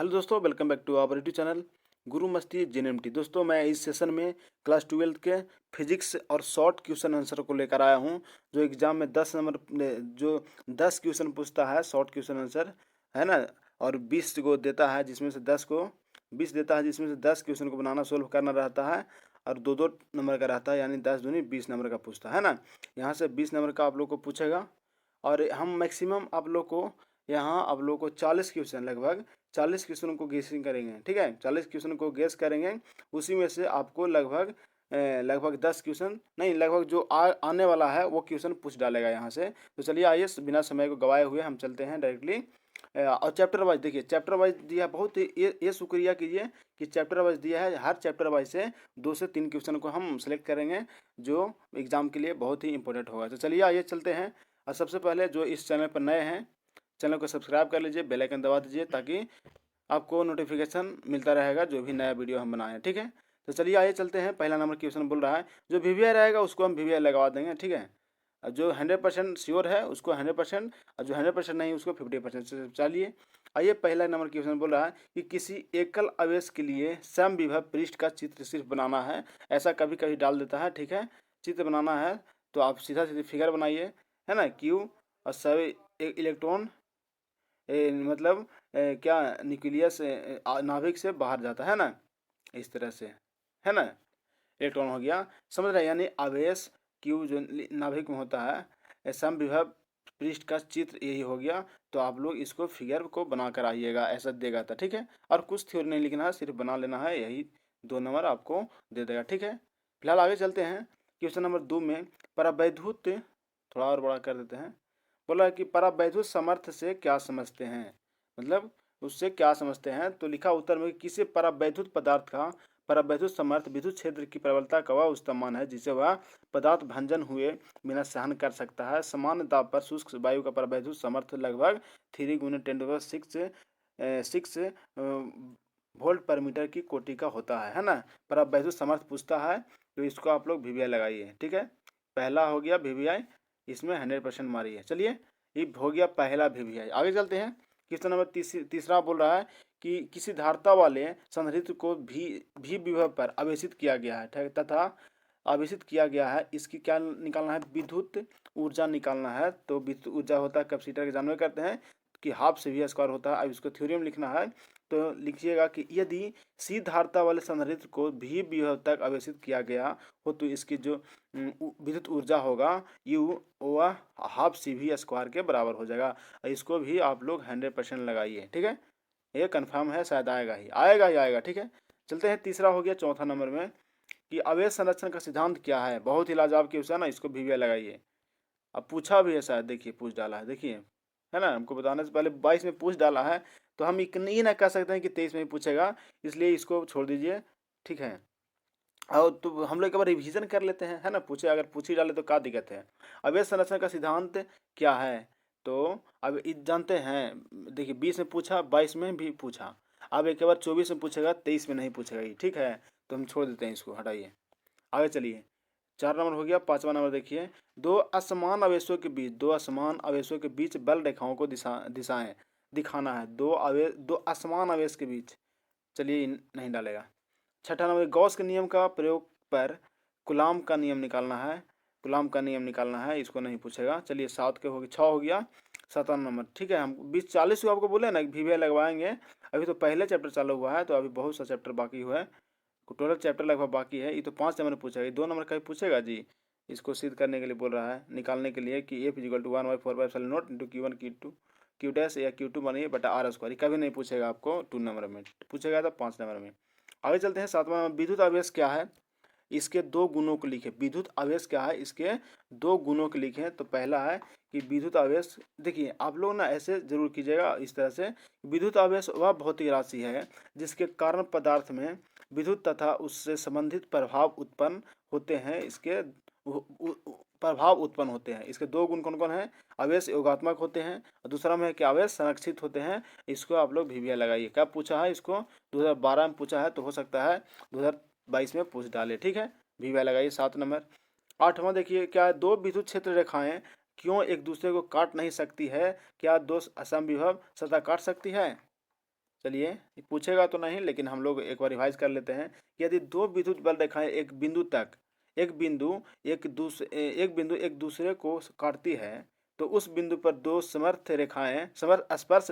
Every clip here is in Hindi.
हेलो दोस्तों, welcome back to our YouTube channel Guru Masti जेएनएमटी। दोस्तों, मैं इस सेशन में क्लास 12 के फिजिक्स और शॉर्ट क्वेश्चन आंसर को लेकर आया हूं, जो एग्जाम में 10 नंबर जो 10 क्वेश्चन पूछता है शॉर्ट क्वेश्चन आंसर, है ना। और 20 को देता है, जिसमें से 10 को 20 देता है, जिसमें से 10 क्वेश्चन को बनाना सोल्व करना रहता है और दो दो नंबर का रहता है, यानी 10 दूनी 20 नंबर का पूछता है ना। यहाँ से 20 नंबर का आप लोग को पूछेगा और हम मैक्सिमम आप लोग को यहाँ आप लोग को 40 क्वेश्चन, लगभग 40 क्वेश्चन को गेसिंग करेंगे। ठीक है, 40 क्वेश्चन को गेस करेंगे, उसी में से आपको लगभग 10 क्वेश्चन नहीं, लगभग जो आने वाला है वो क्वेश्चन पूछ डालेगा यहाँ से। तो चलिए आइए, बिना समय को गवाए हुए हम चलते हैं डायरेक्टली। और चैप्टर वाइज देखिए, चैप्टर वाइज दिया बहुत ही ये शुक्रिया कीजिए कि चैप्टर वाइज दिया है। हर चैप्टर वाइज से 2 से 3 क्वेश्चन को हम सेलेक्ट करेंगे, जो एग्जाम के लिए बहुत ही इंपॉर्टेंट होगा। तो चलिए आइए चलते हैं। और सबसे पहले जो इस चैनल पर नए हैं, चैनल को सब्सक्राइब कर लीजिए, बेल आइकन दबा दीजिए, ताकि आपको नोटिफिकेशन मिलता रहेगा जो भी नया वीडियो हम बनाएं। ठीक है, तो चलिए आइए चलते हैं। पहला नंबर क्वेश्चन बोल रहा है, जो वीवीआई रहेगा उसको हम वीवीआई लगवा देंगे। ठीक है, और जो 100% श्योर है उसको 100%, और जो 100% नहीं उसको 50% से। चलिए आइए, पहला नंबर क्वेश्चन बोल रहा है कि किसी एकल आवेश के लिए समविभव पृष्ठ का चित्र सिर्फ बनाना है। ऐसा कभी कभी डाल देता है। ठीक है, चित्र बनाना है तो आप सीधा सीधी फिगर बनाइए, है ना। क्यू और सभी इलेक्ट्रॉन मतलब क्या न्यूक्लियस नाभिक से बाहर जाता है ना, इस तरह से, है ना। इलेक्ट्रॉन हो गया, समझ रहे हैं, यानी आवेश क्यू जो नाभिक में होता है, समविभव पृष्ठ का चित्र यही हो गया। तो आप लोग इसको फिगर को बना कर आइएगा, ऐसा देगा था। ठीक है, और कुछ थ्योरी नहीं लिखना है, सिर्फ बना लेना है, यही 2 नंबर आपको दे देगा। ठीक है, फिलहाल आगे चलते हैं। क्वेश्चन नंबर 2 में परावैद्युत, थोड़ा और बड़ा कर देते हैं। बोला कि परावैद्युत समर्थ से क्या समझते हैं, मतलब उससे क्या समझते हैं। तो लिखा उत्तर में, किसी परावैद्युत पदार्थ का परावैद्युत समर्थ विद्युत क्षेत्र की प्रबलता का वह उष्णमान है जिसे वह पदार्थ भंजन हुए बिना सहन कर सकता है। समान दाब पर शुष्क वायु का परावैद्युत समर्थ लगभग 3 × 10⁶ वोल्ट पर मीटर की कोटि का होता है ना। परावैद्युत समर्थ पूछता है, तो इसको आप लोग वीवीआई लगाइए। ठीक है, पहला हो गया वीवीआई, इसमें 100% मारिए। चलिए, ये हो गया पहला वीवीआई। आगे चलते हैं। क्वेश्चन नंबर तीसरा बोल रहा है कि किसी धारता वाले संधारित्र को भी विभव पर आवेशित किया गया है तथा आवेशित किया गया है, इसकी क्या निकालना है, विद्युत ऊर्जा निकालना है। तो विद्युत ऊर्जा होता है, कैपेसिटर के जानवे करते हैं कि हाफ से वी स्क्वायर होता है। अब इसको थ्योरम लिखना है, तो लिखिएगा कि यदि सी धारता वाले संधारित्र को भी विभव तक आवेशित किया गया हो, तो इसकी जो विद्युत ऊर्जा होगा यू, वह हाफ सी वी स्क्वायर के बराबर हो जाएगा। इसको भी आप लोग 100% लगाइए। ठीक है, ये कंफर्म है, शायद आएगा ही आएगा। ठीक है, चलते हैं। तीसरा हो गया चौथा नंबर में कि आवेश संरक्षण का सिद्धांत क्या है। बहुत ही लाजवाब क्वेश्चन है ना, इसको वीवीआई लगाइए। अब पूछा भी है शायद, देखिए पूछ डाला है, देखिए, है ना। हमको बताने से पहले 22 में पूछ डाला है, तो हम ये ना कह सकते हैं कि 23 में ही पूछेगा, इसलिए इसको छोड़ दीजिए। ठीक है, और तो हम लोग एक बार रिविजन कर लेते हैं, है ना। पूछे, अगर पूछ ही डाले तो क्या दिक्कत है। अवयव संरचना का सिद्धांत क्या है, तो अब जानते हैं। देखिए, 20 में पूछा, 22 में भी पूछा, अब एक बार 24 में पूछेगा, 23 में नहीं पूछेगा ये। ठीक है, तो हम छोड़ देते हैं, इसको हटाइए। आगे चलिए, 4 नंबर हो गया। 5वां नंबर देखिए, दो असमान आवेशों के बीच बल रेखाओं को दिशाएं दिखाना है। दो असमान आवेश के बीच, चलिए नहीं डालेगा। 6ठा नंबर, गॉस के नियम का प्रयोग पर कूलाम का नियम निकालना है। इसको नहीं पूछेगा। चलिए 7 के हो गए, 6 हो गया। 7वां नंबर, ठीक है। हम 20-40 को आपको बोले ना वीवीआई लगवाएंगे। अभी तो पहले चैप्टर चालू हुआ है, तो अभी बहुत सा चैप्टर बाकी हुआ है, टोटल चैप्टर लगभग बाकी है। ये तो 5 नंबर पूछेगा, ये 2 नंबर का ही पूछेगा जी। इसको सिद्ध करने के लिए बोल रहा है, निकालने के लिए कि F=1/4/0 into Q1 Q2 Q dash या Q2 बनिए बटा R स्क्वायर। कभी नहीं पूछेगा आपको 2 नंबर में, पूछेगा तो 5 नंबर में। आगे चलते हैं। 7वां नंबर, विद्युत आवेश क्या है, इसके 2 गुणों को लिखे। विद्युत आवेश क्या है, इसके 2 गुणों को लिखें। तो पहला है कि विद्युत आवेश, देखिए आप लोग ना ऐसे जरूर कीजिएगा इस तरह से, विद्युत आवेश वह भौतिक राशि है जिसके कारण पदार्थ में विद्युत तथा उससे संबंधित प्रभाव उत्पन्न होते हैं। इसके प्रभाव उत्पन्न होते हैं। इसके 2 गुण कौन कौन है, आवेश योगात्मक होते हैं और दूसरा में है कि आवेश संरक्षित होते हैं। इसको आप लोग वीवीआई लगाइए। कब पूछा है इसको, 2012 में पूछा है, तो हो सकता है 2022 में पूछ डाले। ठीक है, वीवीआई लगाइए। 7 नंबर। 8वां देखिए, क्या 2 विद्युत क्षेत्र रेखाएं क्यों एक दूसरे को काट नहीं सकती है, क्या 2 असमविभव सतह काट सकती है। चलिए पूछेगा तो नहीं, लेकिन हम लोग एक बार रिवाइज कर लेते हैं। यदि दो विद्युत बल रेखाएं एक बिंदु तक एक बिंदु एक दूसरे को काटती है, तो उस बिंदु पर दो स्पर्श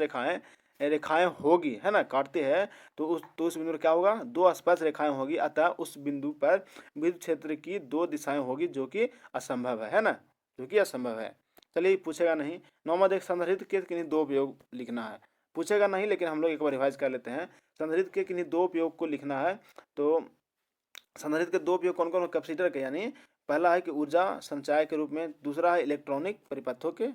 रेखाएं होगी, है ना, काटती है, तो उस बिंदु पर क्या होगा, दो स्पर्श रेखाएं होगी, अतः उस बिंदु पर विद्युत क्षेत्र की दो दिशाएं होगी, जो कि असंभव है ना, जो कि असंभव है। चलिए पूछेगा नहीं। नौवा देख, संधारित्र के किन्हीं दो उपयोग लिखना है। पूछेगा नहीं, लेकिन हम लोग एक बार रिवाइज कर लेते हैं। संधारित्र के किन्हीं दो उपयोग को लिखना है। तो संधारित्र के दो उपयोग कौन कौन, कैपेसिटर के, यानी पहला है कि ऊर्जा संचय के रूप में, दूसरा है इलेक्ट्रॉनिक परिपथों के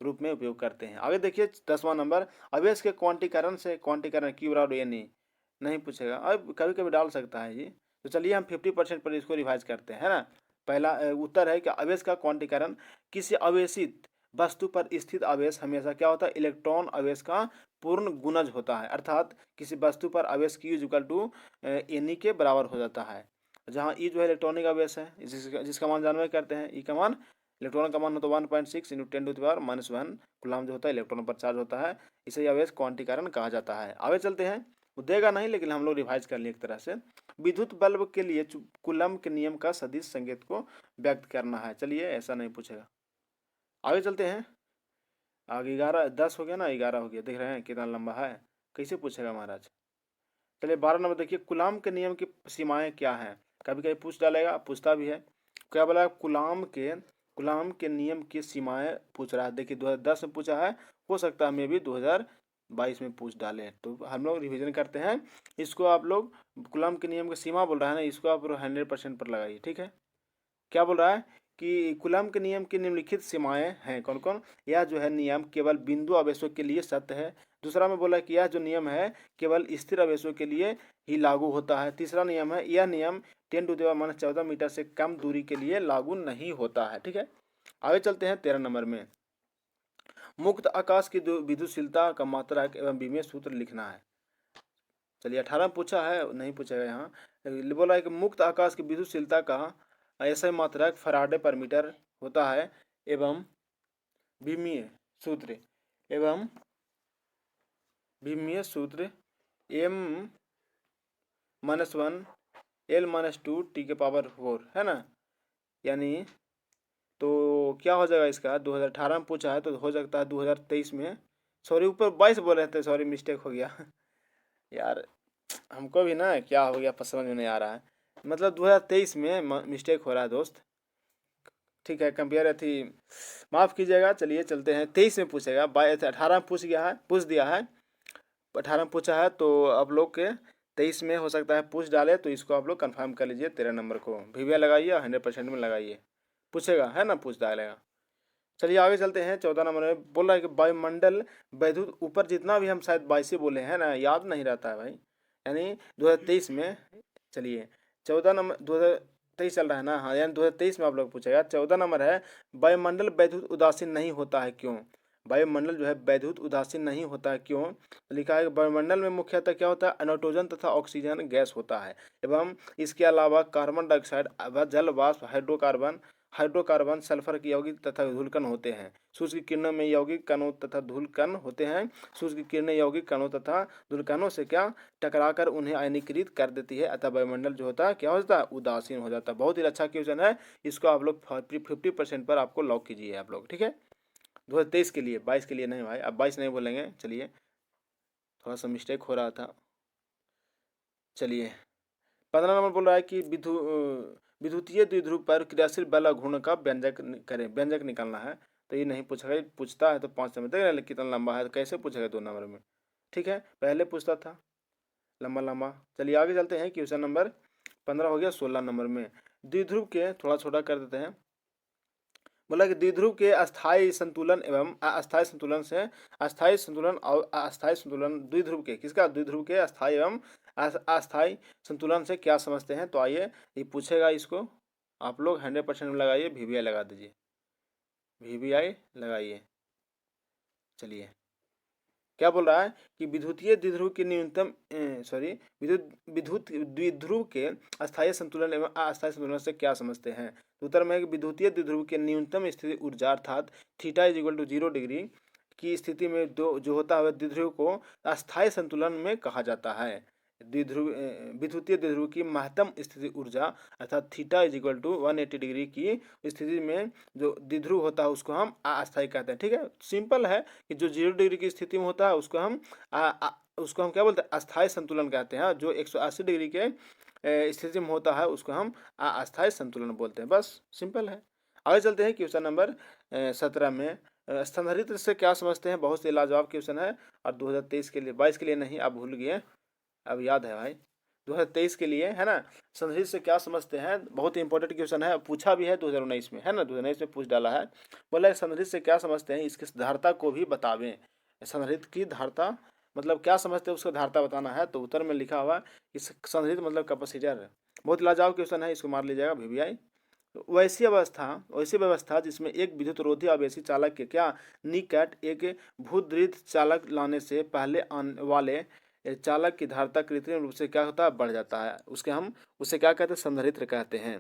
रूप में उपयोग करते हैं। आगे देखिए 10वां नंबर, आवेश के क्वांटीकरण से, क्वांटीकरण Q बराबर ए नहीं पूछेगा, अब कभी कभी डाल सकता है जी। तो चलिए हम 50% पर इसको रिवाइज करते हैं, है ना। पहला उत्तर है कि आवेश का क्वांटीकरण, किसी आवेशित वस्तु पर स्थित आवेश हमेशा क्या होता है, इलेक्ट्रॉन आवेश का पूर्ण गुणज होता है, अर्थात किसी वस्तु पर आवेश Q इक्वल टू एन के बराबर हो जाता है, जहाँ ई जो है इलेक्ट्रॉनिक आवेश है, जिसका मान जानवे करते हैं। ई का मान, इलेक्ट्रॉन का मान होता है 1.6 × 10⁻⁻1 कूलम्ब जो होता है इलेक्ट्रॉन पर चार्ज होता है, इसे आवेश क्वांटीकरण कहा जाता है। आगे चलते हैं, वो देगा नहीं, लेकिन हम लोग रिवाइज कर लिए एक तरह से। विद्युत बल्ब के लिए कूलम्ब के नियम का सदिश संकेत को व्यक्त करना है। चलिए ऐसा नहीं पूछेगा। आगे चलते हैं। आगे 10 हो गया ना, 11 हो गया, देख रहे हैं कितना लंबा है, कैसे पूछेगा महाराज। चलिए 12 नंबर देखिए, कूलम्ब के नियम की सीमाएं क्या हैं। कभी कभी पूछ डालेगा, पूछता भी है। क्या बोला, कूलम्ब के नियम की सीमाएं पूछ रहा है। देखिए 2010 में पूछा है, हो सकता है मे भी 2022 में पूछ डाले, तो हम लोग रिवीजन करते हैं इसको। आप लोग कूलम्ब के नियम की सीमा बोल रहा है ना, इसको आप 100% पर लगाइए, ठीक है। क्या बोल रहा है कि कूलम्ब के नियम की निम्नलिखित सीमाएं हैं, कौन कौन। यह जो है नियम केवल बिंदु आवेशों के लिए सत्य है। दूसरा में बोला कि यह जो नियम है केवल स्थिर आवेशों के लिए ही लागू होता है। तीसरा नियम है, यह नियम 10⁻14 मीटर से कम दूरी के लिए लागू नहीं होता है, ठीक है। आगे चलते हैं 13 नंबर में, मुक्त आकाश की विद्युतशीलता का मात्रक एवं विमीय सूत्र लिखना है। चलिए 18 पूछा है, नहीं पूछेगा यहाँ। बोला है कि मुक्त आकाश की विद्युतशीलता का ऐसा मात्रक फराडे पर मीटर होता है, एवं विमीय सूत्र M-1 L-2 T⁴ है ना, यानी तो क्या हो जाएगा इसका, 2018 में पूछा है तो हो सकता है 2023 में, सॉरी ऊपर 22 बोल रहे थे, सॉरी मिस्टेक हो गया यार, हमको भी ना क्या हो गया समझ में नहीं आ रहा है, मतलब 2023 में मिस्टेक हो रहा है दोस्त, ठीक है, कंपेयर थी, माफ़ कीजिएगा। चलिए चलते हैं, 23 में पूछेगा, 18 में पूछ दिया है, 18 में पूछा है, तो आप लोग के 23 में हो सकता है पूछ डाले, तो इसको आप लोग कंफर्म कर लीजिए। 13 नंबर को वीवीआई लगाइए और 100% में लगाइए, पूछेगा, है ना, पूछ डालेगा। चलिए आगे चलते हैं। 14 नंबर में बोल रहा है कि वायुमंडल वैद्युत, ऊपर जितना भी हम शायद 22 बोले हैं ना, याद नहीं रहता है भाई, यानी 2023 में। चलिए 14 नंबर, 2023 चल रहा है ना, हाँ, यानी 2023 में आप लोग पूछेगा। 14 नंबर है, वायुमंडल वैद्युत उदासीन नहीं होता है, क्यों। वायुमंडल जो है वैद्युत उदासीन नहीं होता है, क्यों। लिखा है कि वायुमंडल में मुख्यतः क्या होता है, नाइट्रोजन तथा ऑक्सीजन गैस होता है, एवं इसके अलावा कार्बन डाइऑक्साइड, जल वाष्प, हाइड्रोकार्बन, सल्फर के यौगिक तथा धूलकण होते हैं। सूर्य की किरणों में यौगिक कणों तथा धूलकण होते हैं। सूर्य की किरणें यौगिक कणों तथा धूलकणों से क्या टकराकर उन्हें आयनीकृत कर देती है, अतः वायुमंडल जो होता है क्या हो जाता है, उदासीन हो जाता है। बहुत ही अच्छा क्वेश्चन है, इसको आप लोग 50% पर आपको लॉक कीजिए आप लोग, ठीक है। 2023 के लिए, 22 के लिए नहीं भाई, अब 22 नहीं बोलेंगे। चलिए थोड़ा सा मिस्टेक हो रहा था। चलिए 15 नंबर बोल रहा है कि विद्युतीय द्विध्रुव पर क्रियाशील बल घूर्ण का व्यंजक निकालना है। तो ये नहीं पूछेगा, पूछता है तो 5 नंबर, देख रहे कितना लंबा है, तो कैसे पूछेगा 2 नंबर में, ठीक है, पहले पूछता था लंबा लंबा। चलिए आगे चलते हैं, क्वेश्चन नंबर 15 हो गया। 16 नंबर में द्विध्रुव के, थोड़ा छोटा कर देते हैं, बोला कि द्विध्रुव के अस्थायी संतुलन एवं अस्थायी संतुलन से, अस्थायी संतुलन और अस्थायी संतुलन द्विध्रुव के, किसका, द्विध्रुव के अस्थायी एवं अस्थायी संतुलन से क्या समझते हैं। तो आइए ये पूछेगा, इसको आप लोग 100% में लगाइए, वीवीआई लगा दीजिए, वीवीआई लगाइए। चलिए क्या बोल रहा है कि विद्युतीय द्विध्रुव के न्यूनतम विद्युत द्विध्रुव के अस्थायी संतुलन एवं अस्थायी संतुलन से क्या समझते हैं। तो उत्तर में है कि विद्युतीय द्विध्रुव के न्यूनतम स्थिति ऊर्जा अर्थात थीटा = 0 डिग्री की स्थिति में जो होता है द्विध्रुव को अस्थायी संतुलन में कहा जाता है। विद्युतीय द्विध्रुव की महत्तम स्थिति ऊर्जा अर्थात theta is equal to 180 degree की स्थिति में जो द्विध्रुव होता है उसको हम अस्थायी कहते हैं। ठीक है, सिंपल है कि जो 0 डिग्री की स्थिति में होता है उसको हम क्या बोलते हैं, अस्थायी संतुलन कहते हैं। जो 180 डिग्री के स्थिति में होता है उसको हम अस्थायी संतुलन बोलते हैं। बस सिंपल है। आगे चलते हैं क्वेश्चन नंबर 17 में। संधारित्र से क्या समझते हैं, बहुत से लाजवाब क्वेश्चन है और 2023 के लिए, 22 के लिए नहीं, आप भूल गए, अब याद है भाई, 2023 के लिए है ना। संधारित्र से क्या समझते हैं, बहुत ही इंपॉर्टेंट क्वेश्चन है, पूछा भी है 2019 में, है ना, 2019 में पूछ डाला है। बोला संधारित्र से क्या समझते हैं, इसकी धारता को भी बतावें। संधारित्र की धारता मतलब क्या समझते हैं उसका धारता बताना है। तो उत्तर में लिखा हुआ कि संधारित्र मतलब कैपेसिटर। बहुत लाजवाब क्वेश्चन है, इसको मार लीजिएगा VVI। वैसी व्यवस्था जिसमें एक विद्युत रोधी आवेशी चालक के क्या निकट एक भूदृढ़ चालक लाने से पहले आने वाले चालक की धारता कृत्रिम रूप से क्या होता है, बढ़ जाता है, उसे क्या कहते हैं, संधारित्र कहते हैं।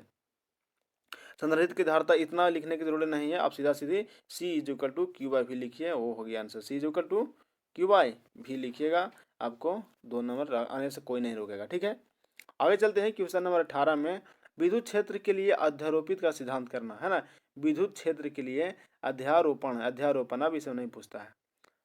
संधारित्र की धारता इतना लिखने की जरूरत नहीं है, आप सीधा सीधी C is equal to Q by V लिखिए, वो हो गया answer. C is equal to Q by V लिखिएगा, आपको 2 नंबर आने से कोई नहीं रोकेगा। ठीक है, आगे चलते हैं क्वेश्चन नंबर 18 में। विद्युत क्षेत्र के लिए अध्यारोपित का सिद्धांत करना, है ना। विद्युत क्षेत्र के लिए अध्यारोपण अब इसे नहीं पूछता है।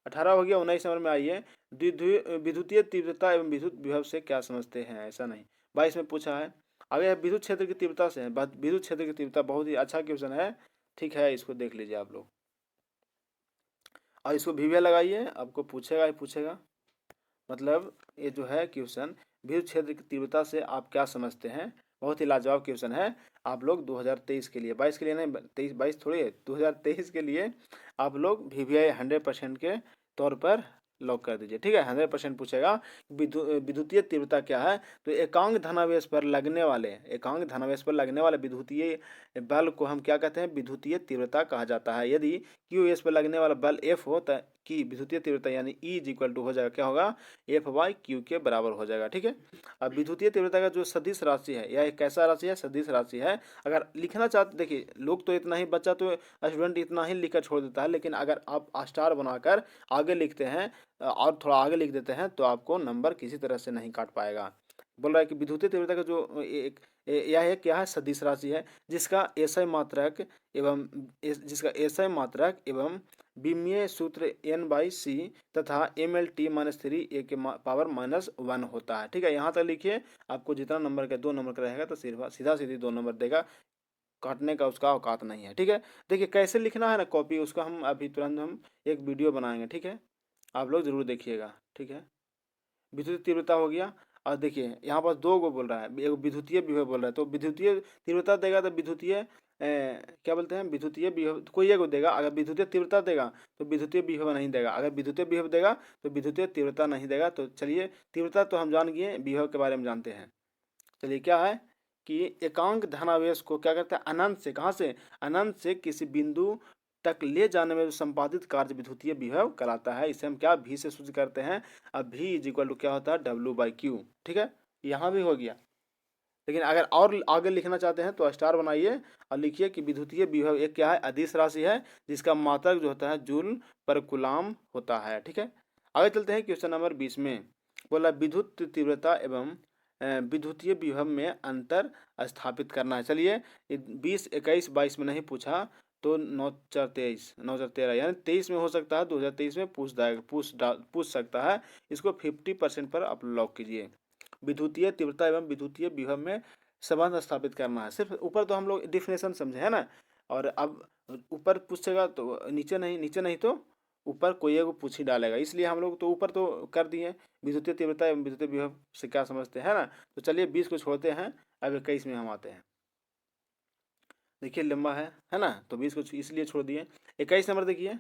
18 हो गया। 19 नंबर में आइए, विद्युतीय तीव्रता एवं विद्युत विभव से क्या समझते हैं, ऐसा नहीं, 22 में पूछा है। आगे है विद्युत क्षेत्र की तीव्रता से, विद्युत क्षेत्र की तीव्रता बहुत ही अच्छा क्वेश्चन है। ठीक है, इसको देख लीजिए आप लोग और इसको VVI लगाइए, आपको पूछेगा ही पूछेगा। मतलब ये जो है क्वेश्चन, विद्युत क्षेत्र की तीव्रता से आप क्या समझते हैं, बहुत ही लाजवाब क्वेश्चन है। आप लोग 2023 के लिए, 22 के लिए नहीं, 22 थोड़ी है, 2023 के लिए आप लोग VVI 100% के तौर पर लॉक कर दीजिए। ठीक है, 100% पूछेगा विद्युतीय तीव्रता क्या है। तो एकांक धनावेश पर लगने वाले विद्युतीय बल को हम क्या कहते हैं, विद्युतीय तीव्रता कहा जाता है। यदि QS पर लगने वाला बल F हो तो की विद्युतीय तीव्रता यानी E इज इक्वल टू हो जाएगा, क्या होगा, F/Q के बराबर हो जाएगा। ठीक है, अब विद्युतीय तीव्रता का जो सदिश राशि है, यह एक कैसा राशि है, सदिश राशि है। अगर लिखना चाहते, देखिए लोग तो इतना ही, बच्चा तो स्टूडेंट इतना ही लिखकर छोड़ देता है, लेकिन अगर आप स्टार बनाकर आगे लिखते हैं और थोड़ा आगे लिख देते हैं तो आपको नंबर किसी तरह से नहीं काट पाएगा। बोल रहा है कि विद्युतीय तीव्रता का जो यह क्या है, सदिश राशि है जिसका SI मात्रक एवं विमीय सूत्र N/C तथा MLT-3A के पावर -1 होता है। ठीक है, यहाँ तक लिखिए, आपको जितना नंबर का 2 नंबर का रहेगा तो सीधा सीधी 2 नंबर देगा, काटने का उसका औकात नहीं है। ठीक है, देखिए कैसे लिखना है ना कॉपी, उसका हम अभी तुरंत हम एक वीडियो बनाएंगे। ठीक है, आप लोग जरूर देखिएगा। ठीक है, विद्युतीय तीव्रता हो गया। और देखिए यहाँ पर 2 को बोल रहा है, एक विद्युतीय विभव बोल रहा है, तो विद्युतीय तीव्रता देगा तो विद्युतीय क्या बोलते हैं, विद्युतीय विभव कोई एक देगा। अगर विद्युतीय तीव्रता देगा तो विद्युतीय विभव नहीं देगा, अगर विद्युतीय विभव देगा तो विद्युतीय तीव्रता नहीं देगा। तो चलिए, तीव्रता तो हम जान गए, विभव के बारे में जानते हैं। चलिए, क्या है कि एकांक धनावेश को क्या करता है, अनंत से, कहाँ से, अनंत से किसी बिंदु तक ले जाने में जो संपादित कार्य विद्युतीय विभव कराता है, इसे हम क्या V से सूचित करते हैं। अब V इज इक्वल टू क्या होता है, W/Q। ठीक है, यहाँ भी हो गया, लेकिन अगर और आगे लिखना चाहते हैं तो स्टार बनाइए और लिखिए कि विद्युतीय विभव एक क्या है, अदिश राशि है जिसका मात्रक जो होता है जूल पर कूलाम होता है। ठीक है, आगे चलते हैं क्वेश्चन नंबर 20 में। बोला विद्युत तीव्रता एवं विद्युतीय विभव में अंतर स्थापित करना है। चलिए, 20, 21, 22 में नहीं पूछा तो 9, 4, 23, 9, 4, 13 यानी 23 में हो सकता है, 2023 में पूछ सकता है। इसको 50% पर आप लॉक कीजिए। विद्युतीय तीव्रता एवं विद्युतीय विभव में संबंध स्थापित करना है। सिर्फ ऊपर तो हम लोग डिफिनेशन समझे, है ना, और अब ऊपर पूछेगा तो नीचे नहीं तो ऊपर कोई एक पूछ ही डालेगा, इसलिए हम लोग तो ऊपर तो कर दिए, विद्युतीय तीव्रता एवं विद्युतीय विभव से क्या समझते हैं ना। तो चलिए 20 को छोड़ते हैं, अब 21 में हम आते हैं। देखिए लंबा है ना, तो 20 को इसलिए छोड़ दिए। 21 नंबर देखिए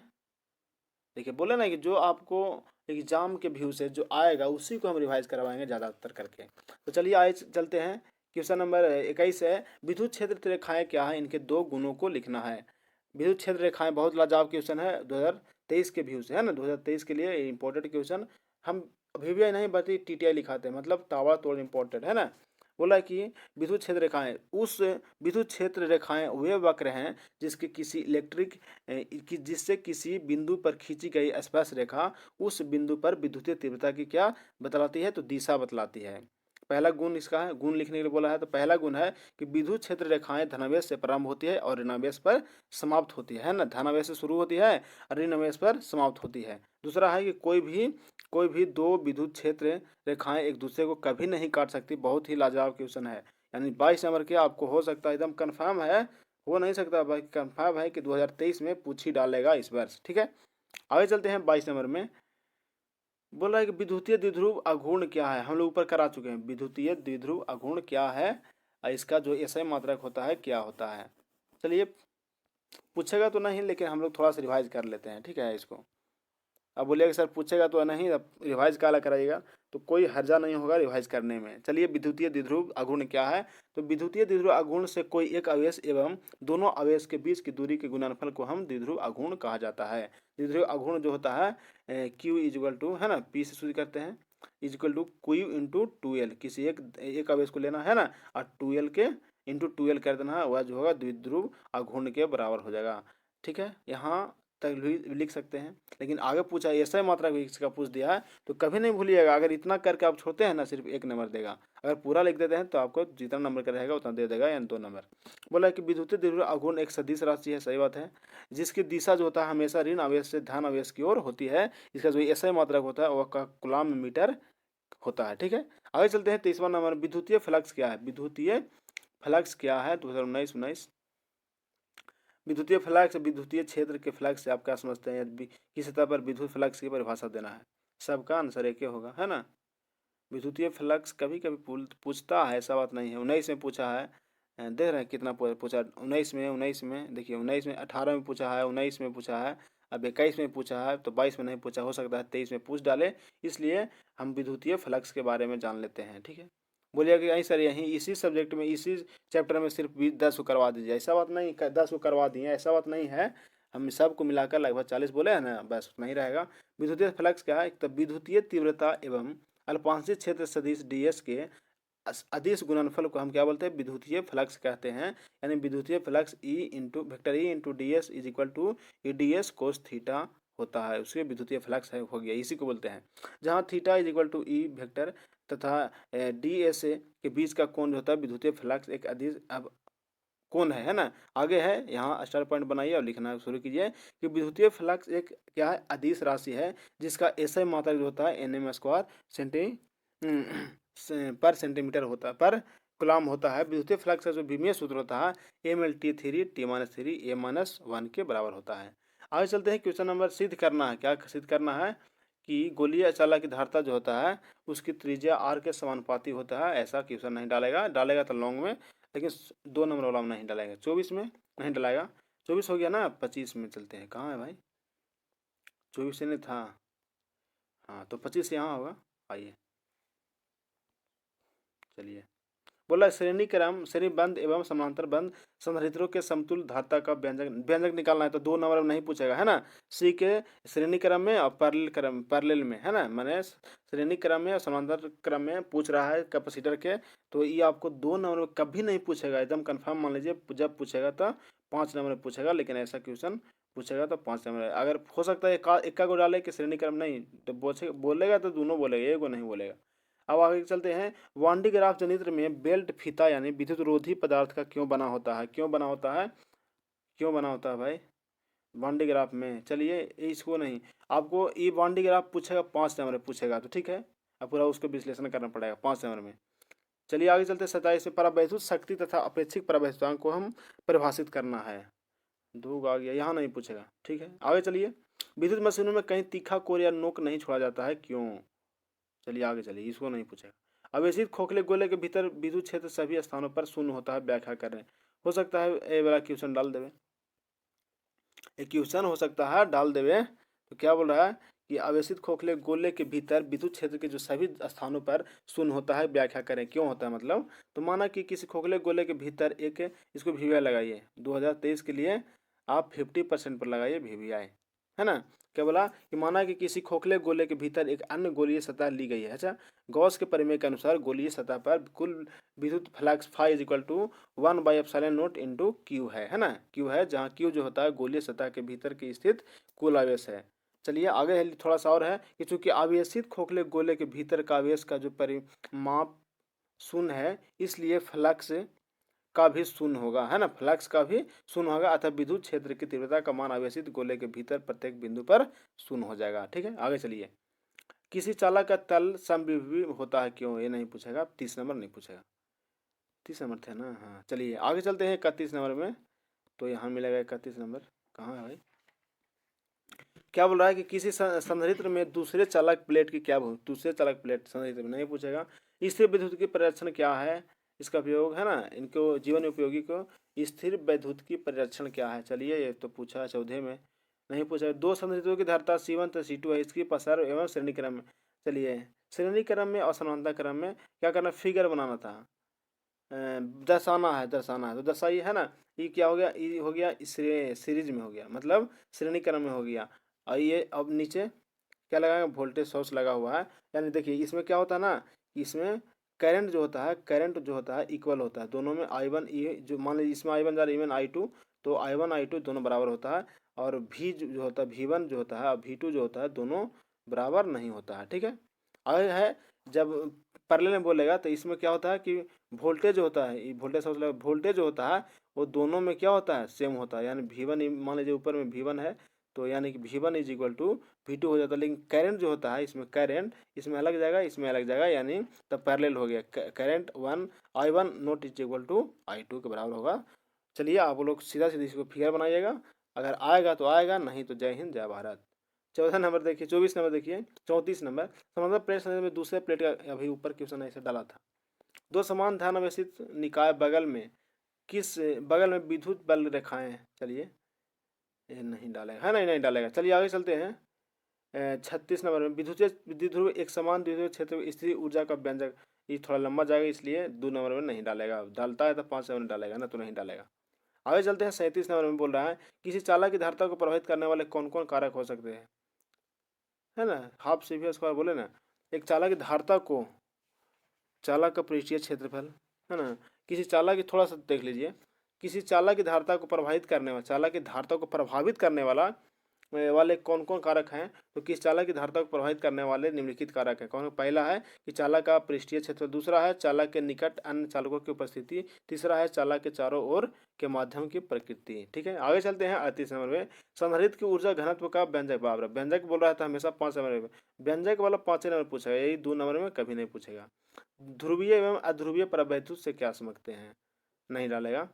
बोले ना कि जो आपको एग्जाम के व्यू से जो आएगा उसी को हम रिवाइज करवाएंगे ज़्यादातर करके। तो चलिए आए चलते हैं, क्वेश्चन नंबर 21 है, विद्युत क्षेत्र रेखाएं क्या है, इनके 2 गुणों को लिखना है। विद्युत क्षेत्र रेखाएं बहुत लाजवाब क्वेश्चन है 2023 के व्यू से, है ना, 2023 के लिए इंपॉर्टेंट क्वेश्चन। हम VVI नहीं बल्कि TTI लिखाते हैं, मतलब ताबड़तोड़ इम्पोर्टेंट, है ना। बोला कि विद्युत क्षेत्र रेखाएं, उस विद्युत क्षेत्र रेखाएं वे वक्र हैं जिसके किसी जिससे किसी बिंदु पर खींची गई स्पर्श रेखा उस बिंदु पर विद्युतीय तीव्रता की क्या बतलाती है, तो दिशा बतलाती है। पहला गुण इसका है, गुण लिखने के लिए बोला है, तो पहला गुण है कि विद्युत क्षेत्र रेखाएं धनावेश से प्रारंभ होती है और ऋणावेश पर समाप्त होती है ना, धनावेश से शुरू होती है और ऋणावेश पर समाप्त होती है। दूसरा है कि कोई भी दो विद्युत क्षेत्र रेखाएं एक दूसरे को कभी नहीं काट सकती। बहुत ही लाजवाब क्वेश्चन है, यानी 22 नंबर के आपको हो सकता है, एकदम कन्फर्म है, हो नहीं सकता भाई, कन्फर्म है कि 2023 में पूछ ही डालेगा इस वर्ष। ठीक है, आगे चलते हैं 22 नंबर में। बोल रहा है कि विद्युतीय द्विध्रुव अघूर्ण क्या है, हम लोग ऊपर करा चुके हैं। विद्युतीय द्विध्रुव अघूर्ण क्या है और इसका जो एसआई मात्रक होता है क्या होता है। चलिए, पूछेगा तो नहीं, लेकिन हम लोग थोड़ा सा रिवाइज कर लेते हैं, ठीक है इसको। अब बोलिएगा सर पूछेगा तो नहीं, अब रिवाइज काला कराइएगा, तो कोई हर्जा नहीं होगा रिवाइज करने में। चलिए, विद्युतीय द्विध्रुव अघूर्ण क्या है, तो विद्युतीय द्विध्रुव अघूर्ण से कोई एक आवेश एवं दोनों आवेश के बीच की दूरी के गुणनफल को हम द्विध्रुव अघूर्ण कहा जाता है। द्विध्रुव अघूर्ण जो होता है Q इजिकल टू, है ना, P से शुरू करते हैं, is equal to Q into 2L, किसी एक आवेश को लेना है ना, और 2L के इंटू 2L कर देना है, वह जो होगा द्विध्रुव अघूर्ण के बराबर हो जाएगा। ठीक है, यहाँ तक लिख सकते हैं, लेकिन आगे पूछा ऐसा मात्रा का पूछ दिया है तो कभी नहीं भूलिएगा। अगर इतना करके आप छोड़ते हैं ना, सिर्फ 1 नंबर देगा, अगर पूरा लिख देते हैं तो आपको जितना नंबर का रहेगा उतना दे देगा, यानी 2 नंबर। बोला कि विद्युतीय द्विध्रुव अघूर्ण एक सदिश राशि है, सही बात है, जिसकी दिशा जो होता है हमेशा ऋण आवेश से धन आवेश की ओर होती है। इसका जो ऐसा मात्रक होता है वह का कूलम्ब मीटर होता है। ठीक है, आगे चलते हैं 23वां नंबर। विद्युतीय फ्लक्स क्या है, विद्युतीय फ्लक्स क्या है 2019। विद्युतीय फ्लक्स विद्युतीय क्षेत्र के फ्लक्स से आप क्या समझते हैं, यदि किस सतह पर विद्युत फ्लक्स की परिभाषा देना है, सबका आंसर एक ही होगा, है ना। विद्युतीय फ्लक्स कभी कभी पूछता है, ऐसा बात नहीं है। 19 में पूछा है, देख रहे हैं कितना पूछा, 19 में देखिए, 19 में, 18 में पूछा है, 19 में पूछा है, अब 21 में पूछा है, तो 22 में नहीं पूछा, हो सकता है 23 में पूछ डाले, इसलिए हम विद्युतीय फ्लक्स के बारे में जान लेते हैं। ठीक है, बोलिए कि यहीं सर यहीं इसी सब्जेक्ट में इसी चैप्टर में सिर्फ 10 को करवा दीजिए, ऐसा बात नहीं, 10 को करवा दिए, ऐसा बात नहीं है। हम सबको मिलाकर लगभग 40 बोले हैं ना, बस उतना ही रहेगा। विद्युतीय फ्लक्स क्या है, तो विद्युतीय तीव्रता एवं अल्पांशिक क्षेत्र सदिश ds के अदिश गुणनफल को हम क्या बोलते हैं, विद्युतीय फ्लक्स कहते हैं। यानी विद्युतीय flux E into vector E into ds is equal to ds cos theta होता है, उसके विद्युतीय फ्लक्स है, हो गया, इसी को बोलते हैं। जहाँ theta is equal to E vector तथा ds के बीच का कोण जो होता है विद्युतीय फ्लक्स एक अदिश अब कौन है ना, आगे है, यहाँ स्टार पॉइंट बनाइए और लिखना शुरू कीजिए कि विद्युतीय फ्लक्स एक क्या है, अदिश राशि है, जिसका एसआई मात्रक जो होता है nm स्क्वायर पर सेंटीमीटर होता है, पर कूलम्ब होता है। विद्युतीय फ्लक्स का जो विमीय सूत्र होता है mLT3 T-3 A-1 के बराबर होता है। आगे चलते हैं, क्वेश्चन नंबर सिद्ध करना है, क्या सिद्ध करना है कि गोलीय अचालक की धारता जो होता है उसकी त्रिज्या r के समानुपाती होता है। ऐसा क्वेश्चन नहीं डालेगा तो लॉन्ग में, लेकिन 2 नंबर वाला में नहीं डालेगा, 24 में नहीं डालेगा। 24 हो गया ना, 25 में चलते हैं, कहाँ है भाई, 24 से नहीं था, हाँ तो 25 यहाँ होगा। आइए, चलिए, बोला श्रेणी क्रम श्रेणीबद्ध एवं समांतर बंद संधारित्रों के समतुल्य धारता का व्यंजक निकालना है, तो 2 नंबर में नहीं पूछेगा, है ना। सी के श्रेणी क्रम में और पैरेलल में, है ना, मैंने श्रेणी क्रम में और समांतर क्रम में पूछ रहा है कैपेसिटर के, तो ये आपको 2 नंबर में कभी नहीं पूछेगा, एकदम कंफर्म मान लीजिए। जब पूछेगा तो 5 नंबर में पूछेगा, लेकिन ऐसा क्वेश्चन पूछेगा तो 5 नंबर। अगर हो सकता है इक्का को डाले कि श्रेणी क्रम नहीं, तो बोलेगा तो दोनों बोलेगा, एक को नहीं बोलेगा। अब आगे चलते हैं, वांडी ग्राफ जनित्र में बेल्ट फीता यानी विद्युत रोधी पदार्थ का क्यों बना होता है, क्यों बना होता है, क्यों बना होता है भाई वांडी ग्राफ में। चलिए, इसको नहीं, आपको ये वांडी ग्राफ पूछेगा 5 नंबर में पूछेगा, तो ठीक है, अब पूरा उसको विश्लेषण करना पड़ेगा 5 नंबर में। चलिए आगे चलते 27 में, परावैद्युत शक्ति तथा अपेक्षिक परावैद्युतांक को हम परिभाषित करना है। धूप आ गया, यहाँ नहीं पूछेगा, ठीक है। आगे चलिए, विद्युत मशीनों में कहीं तीखा कोर या नोक नहीं छोड़ा जाता है, क्यों। चलिए आगे चलिए, इसको नहीं पूछेगा। अवेशित खोखले गोले के भीतर विद्युत क्षेत्र सभी स्थानों पर शून्य होता है, व्याख्या करें। हो सकता है ए वाला क्वेश्चन डाल देवे, एक क्वेश्चन हो सकता है डाल देवे, तो क्या बोल रहा है कि आवेशित खोखले गोले के भीतर विद्युत क्षेत्र के जो सभी स्थानों पर शून्य होता है, व्याख्या करें, क्यों होता है मतलब। तो माना कि किसी खोखले गोले के भीतर एक, इसको VVI लगाइए 2023 के लिए, आप 50% पर लगाइए VVI, है ना। क्या बोला कि माना कि किसी खोखले गोले के भीतर एक अन्य गोलीय सतह ली गई है, अच्छा, गॉस के प्रमेय के अनुसार गोलीय सतह पर कुल विद्युत flux phi is equal to 1/ε0 into Q है ना, क्यू है, जहाँ क्यू जो होता है गोलीय सतह के भीतर की स्थित कुल आवेश है। चलिए आगे थोड़ा सा और है कि चूंकि आवेशित खोखले गोले के भीतर का आवेश का जो परिमाप शून्य है, इसलिए फ्लक्स का भी शून्य होगा, है ना, फ्लक्स का भी शून्य होगा, अतः विद्युत क्षेत्र की तीव्रता का मान आवेशित गोले के भीतर प्रत्येक बिंदु पर शून्य हो जाएगा। ठीक है, आगे चलिए। किसी चालक का तल समविभवी होता है क्यों, ये नहीं पूछेगा, 30 नंबर नहीं पूछेगा, 30 नंबर थे ना। हाँ चलिए आगे चलते हैं 31 नंबर में। तो यहाँ मिलेगा 31 नंबर, कहाँ है भाई, क्या बोल रहा है कि किसी संधारित्र में दूसरे चालक प्लेट की क्या भूमिका, दूसरे चालक प्लेट संधारित्र में नहीं पूछेगा। स्थिर विद्युत की परिरक्षण क्या है, इसका उपयोग है ना, इनको जीवन उपयोगी को स्थिर विद्युत की परिरक्षण क्या है। चलिए ये तो पूछा है 14 में, नहीं पूछा। दो संधारित्रों की धारिता C1 तथा C2 है, इसकी पसार एवं श्रेणी क्रम में। चलिए श्रेणी क्रम में और समानांतर क्रम में क्या करना, फिगर बनाना था, दर्शाना है, तो दर्शाइए, है ना। ये क्या हो गया, ये हो गया सीरीज में हो गया, मतलब श्रेणी क्रम में हो गया। और ये अब नीचे क्या लगाएंगे, वोल्टेज सोर्स लगा हुआ है। यानी देखिए इसमें क्या होता है ना, इसमें करंट जो होता है इक्वल होता है दोनों में। I1 ये जो मान लीजिए इसमें I1 जा रहा है, इवन I2, तो I1 I2 दोनों बराबर होता है। और V जो होता है V1 जो होता है और V2 जो होता है दोनों बराबर नहीं होता है। ठीक है, आगे है जब पैरेलल में बोलेगा तो इसमें क्या होता है कि वोल्टेज होता है, वोल्टेज सोर्स वोल्टेज जो होता है वो दोनों में क्या होता है, सेम होता है। यानी V1 मान लीजिए ऊपर में V1 है, तो यानी कि V1 is equal to V2 हो जाता है। लेकिन करंट जो होता है इसमें करंट इसमें अलग जाएगा, इसमें अलग जाएगा, यानी तब पैरेलल हो गया। Current I1 naught is equal to I2 के बराबर होगा। चलिए आप लोग सीधा सीधा इसको फिगर बनाइएगा, अगर आएगा तो आएगा, नहीं तो जय हिंद जय भारत। 14 नंबर देखिए, 24 नंबर देखिए, 34 नंबर। समांतर प्लेट में दूसरे प्लेट का अभी ऊपर क्वेश्चन ऐसे डाला था। दो समान ध्यान आवेशित निकाय बगल में विद्युत बल रेखाएं हैं। चलिए ये नहीं डालेगा, है ना, नहीं डालेगा। चलिए आगे चलते हैं। 36 नंबर में विद्युत ध्रुव एक समान द्विध्रुव क्षेत्र में स्थिर ऊर्जा का व्यंजक, ये थोड़ा लंबा जाएगा इसलिए 2 नंबर में नहीं डालेगा, डालता है तो 5 नंबर में डालेगा ना, तो नहीं डालेगा। आगे चलते हैं 37 नंबर में बोल रहा है किसी चालक की धारिता को प्रभावित करने वाले कौन कौन कारक हो सकते हैं, है ना, हाफ CV स्क्वायर बोले ना। एक चालक की धारिता को, चालक का पृष्ठीय क्षेत्रफल, है ना, किसी चालक की, थोड़ा सा देख लीजिए, किसी चालक की धारिता को प्रभावित करने वाला, चालक की धारिता को प्रभावित करने वाले कौन कौन कारक हैं। तो किस चालक की धारिता को प्रभावित करने वाले निम्नलिखित कारक हैं। कौन, पहला है कि चालक का पृष्ठीय क्षेत्र, दूसरा है चालक के निकट अन्य चालकों की उपस्थिति, तीसरा है चालक के चारों ओर के माध्यम की प्रकृति। ठीक है, आगे चलते हैं 38 नंबर में। संधारित्र की ऊर्जा घनत्व का व्यंजक बराबर, व्यंजक बोल रहा था हमेशा 5 नंबर में, व्यंजक वाला 5 नंबर पूछेगा, यही 2 नंबर में कभी नहीं पूछेगा। ध्रुवीय एवं अध्रुवीय परावैद्युत से क्या समझते हैं, नहीं डालेगा।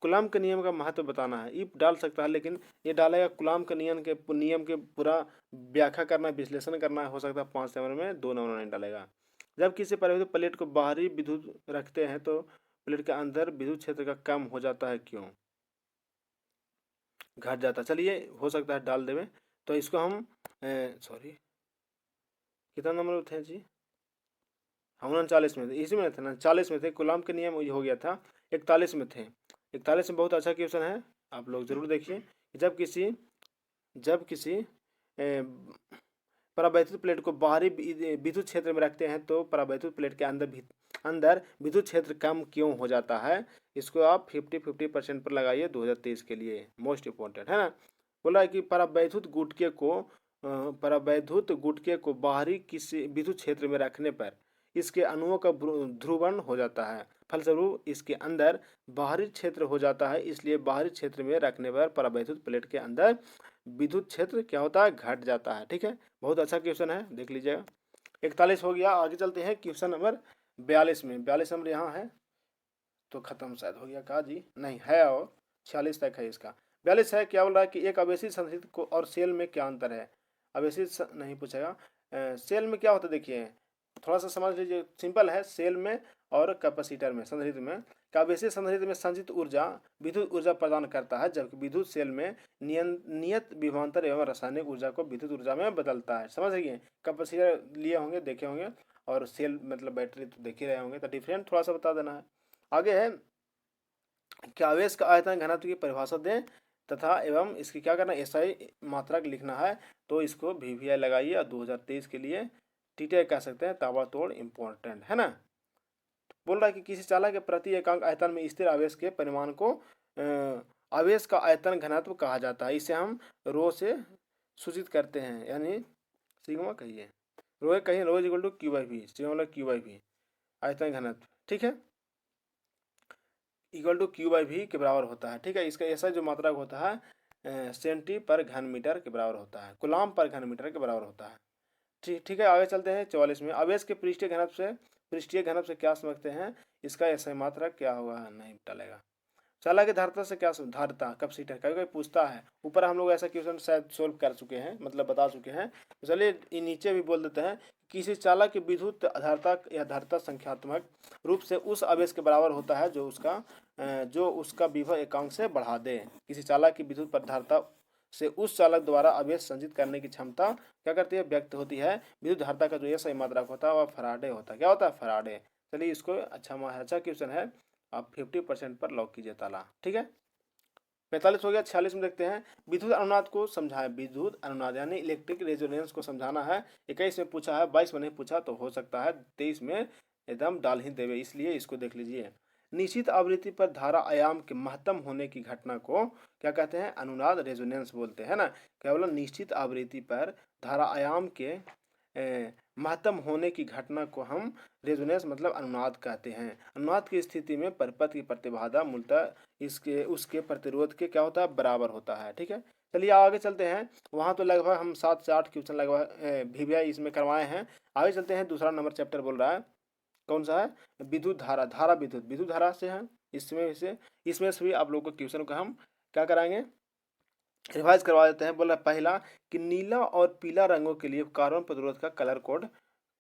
कूलॉम के नियम का महत्व बताना है, इफ डाल सकता है, लेकिन ये डालेगा कूलॉम के नियम के पूरा व्याख्या करना, विश्लेषण करना, हो सकता है 5 नंबर में, 2 नंबर में नहीं डालेगा। जब किसी परिवर्तित प्लेट को बाहरी विद्युत रखते हैं तो प्लेट के अंदर विद्युत क्षेत्र का कम हो जाता है क्यों, घट जाता है। चलिए हो सकता है डाल देवे, तो इसको हम सॉरी कितना नंबर में थे जी, हम 39 में थे, इसी में थे ना, 40 में थे, कूलॉम के नियम हो गया था, 41 में थे। 41 में बहुत अच्छा क्वेश्चन है, आप लोग जरूर देखिए। जब किसी परावैद्युत प्लेट को बाहरी विद्युत क्षेत्र में रखते हैं तो परावैद्युत प्लेट के अंदर विद्युत क्षेत्र कम क्यों हो जाता है। इसको आप 50% पर लगाइए 2023 के लिए, मोस्ट इम्पोर्टेंट है ना। बोला है कि परावैद्युत गुटके को बाहरी किसी विद्युत क्षेत्र में रखने पर इसके अणुओं का ध्रुवण हो जाता है, फलस्वरूप इसके अंदर बाहरी क्षेत्र हो जाता है, इसलिए बाहरी क्षेत्र में रखने पर परावैद्युत प्लेट के अंदर विद्युत क्षेत्र क्या होता है, घट जाता है। ठीक है, बहुत अच्छा क्वेश्चन है, देख लीजिएगा। 41 हो गया, आगे चलते हैं क्वेश्चन नंबर 42 में। 42 नंबर यहाँ है तो खत्म शायद हो गया, कहा जी नहीं है, और 46 तक है इसका। 42 है, क्या बोल रहा है कि एक आवेशित संधारित्र को और सेल में क्या अंतर है। आवेशित नहीं पूछेगा, सेल में क्या होता है देखिए, थोड़ा सा समझ लीजिए, सिंपल है। सेल में और कैपेसिटर में, संधारित्र में, आवेशित संधारित्र में संचित ऊर्जा विद्युत ऊर्जा प्रदान करता है, जबकि विद्युत सेल में नियत विभवांतर एवं रासायनिक ऊर्जा को विद्युत ऊर्जा में बदलता है। समझ गए, कैपेसिटर लिए होंगे, देखे होंगे, और सेल मतलब बैटरी तो देख ही रहे होंगे, तो डिफरेंट थोड़ा सा बता देना है। आगे है कि आवेश का आयतन घनत्व की परिभाषा दें तथा एवं इसकी क्या करना, SI मात्रक लिखना है, तो इसको VVI लगाइए और 2023 के लिए TTI कह सकते हैं, ताबड़तोड़ इम्पोर्टेंट, है ना। बोल रहा है कि किसी चालक के प्रति एकांक आयतन में स्थिर आवेश के परिमाण को आवेश का आयतन घनत्व कहा जाता है। इसे हम रो से सूचित करते हैं, यानी सिग्मा कहिए, रो कहिए, rho equal to Q by V, sigma मतलब क्यू बाई वी, आयतन घनत्व, ठीक है, equal to Q by V के बराबर होता है, ठीक है। इसका ऐसा जो मात्रक होता है सेंटी पर घन मीटर के बराबर होता है, कूलाम पर घन मीटर के बराबर होता है। ठीक है, आगे चलते हैं 44 में। आवेश के पृष्ठीय घनत्व से क्या समझते हैं, इसका ऐसा मात्रक क्या होगा, नहीं टलेगा। चालक की धारिता से क्या धारिता कैपेसिटर कभी कभी पूछता है, ऊपर हम लोग ऐसा क्वेश्चन शायद सोल्व कर चुके हैं, मतलब बता चुके हैं। तो चलिए नीचे भी बोल देते हैं, किसी चालक की विद्युत धारिता या धारिता संख्यात्मक रूप से उस आवेश के बराबर होता है जो उसका विभव एकांक से बढ़ा दे। किसी चालक की विद्युत धारिता से उस चालक द्वारा आवेश संचित करने की क्षमता क्या करती है, व्यक्त होती है। विद्युत धारिता का जो ये सही मात्रक होता है वह फराडे होता है। क्या होता है, फराडे। चलिए इसको अच्छा क्वेश्चन है, आप 50% पर लॉक कीजिए ताला, ठीक है। 45 हो गया। 46 में देखते हैं, विद्युत अनुनाद को समझाए। विद्युत अनुनाद यानी इलेक्ट्रिक रेजोनेंस को समझाना है। 21 में पूछा है, 22 में नहीं पूछा तो हो सकता है 23 में एकदम डाल ही देवे, इसलिए इसको देख लीजिए। निश्चित आवृत्ति पर धारा आयाम के महत्तम होने की घटना को क्या कहते हैं, अनुनाद रेजोनेंस बोलते हैं ना। क्या बोला, निश्चित आवृत्ति पर धारा आयाम के महत्तम होने की घटना को हम रेजोनेंस मतलब अनुनाद कहते हैं। अनुनाद की स्थिति में परिपथ की प्रतिबाधा मूलतः इसके उसके प्रतिरोध के क्या होता है, बराबर होता है, ठीक है। चलिए आगे चलते हैं। वहाँ तो लगभग हम 7 से 8 क्वेश्चन लगभग VVI इसमें करवाए हैं। आगे चलते हैं, दूसरा नंबर चैप्टर बोल रहा है, कौन सा है, विद्युत धारा, विद्युत धारा से है। इसमें से भी आप लोगों को क्वेश्चन को हम क्या कराएंगे, रिवाइज करवा देते हैं। बोला पहला कि नीला और पीला रंगों के लिए कार्बन प्रतिरोध का कलर कोड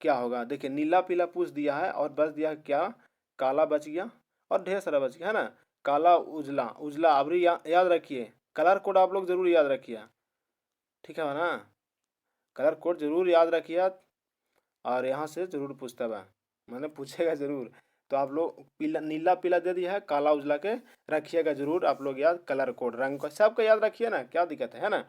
क्या होगा। देखिए नीला पीला पूछ दिया है और बच दिया क्या, काला बच गया और ढेर सारा बच गया, है ना। काला उजला, उजला अब याद रखिए, कलर कोड आप लोग जरूर याद रखिए, ठीक है ना, कलर कोड जरूर याद रखिए। और यहाँ से जरूर पूछता है, मैंने पूछेगा जरूर। तो आप लोग पीला नीला पीला दे दिया है, काला उजला के रखिएगा जरूर आप लोग याद, कलर कोड रंग का सबका याद रखिए ना, क्या दिक्कत है ना।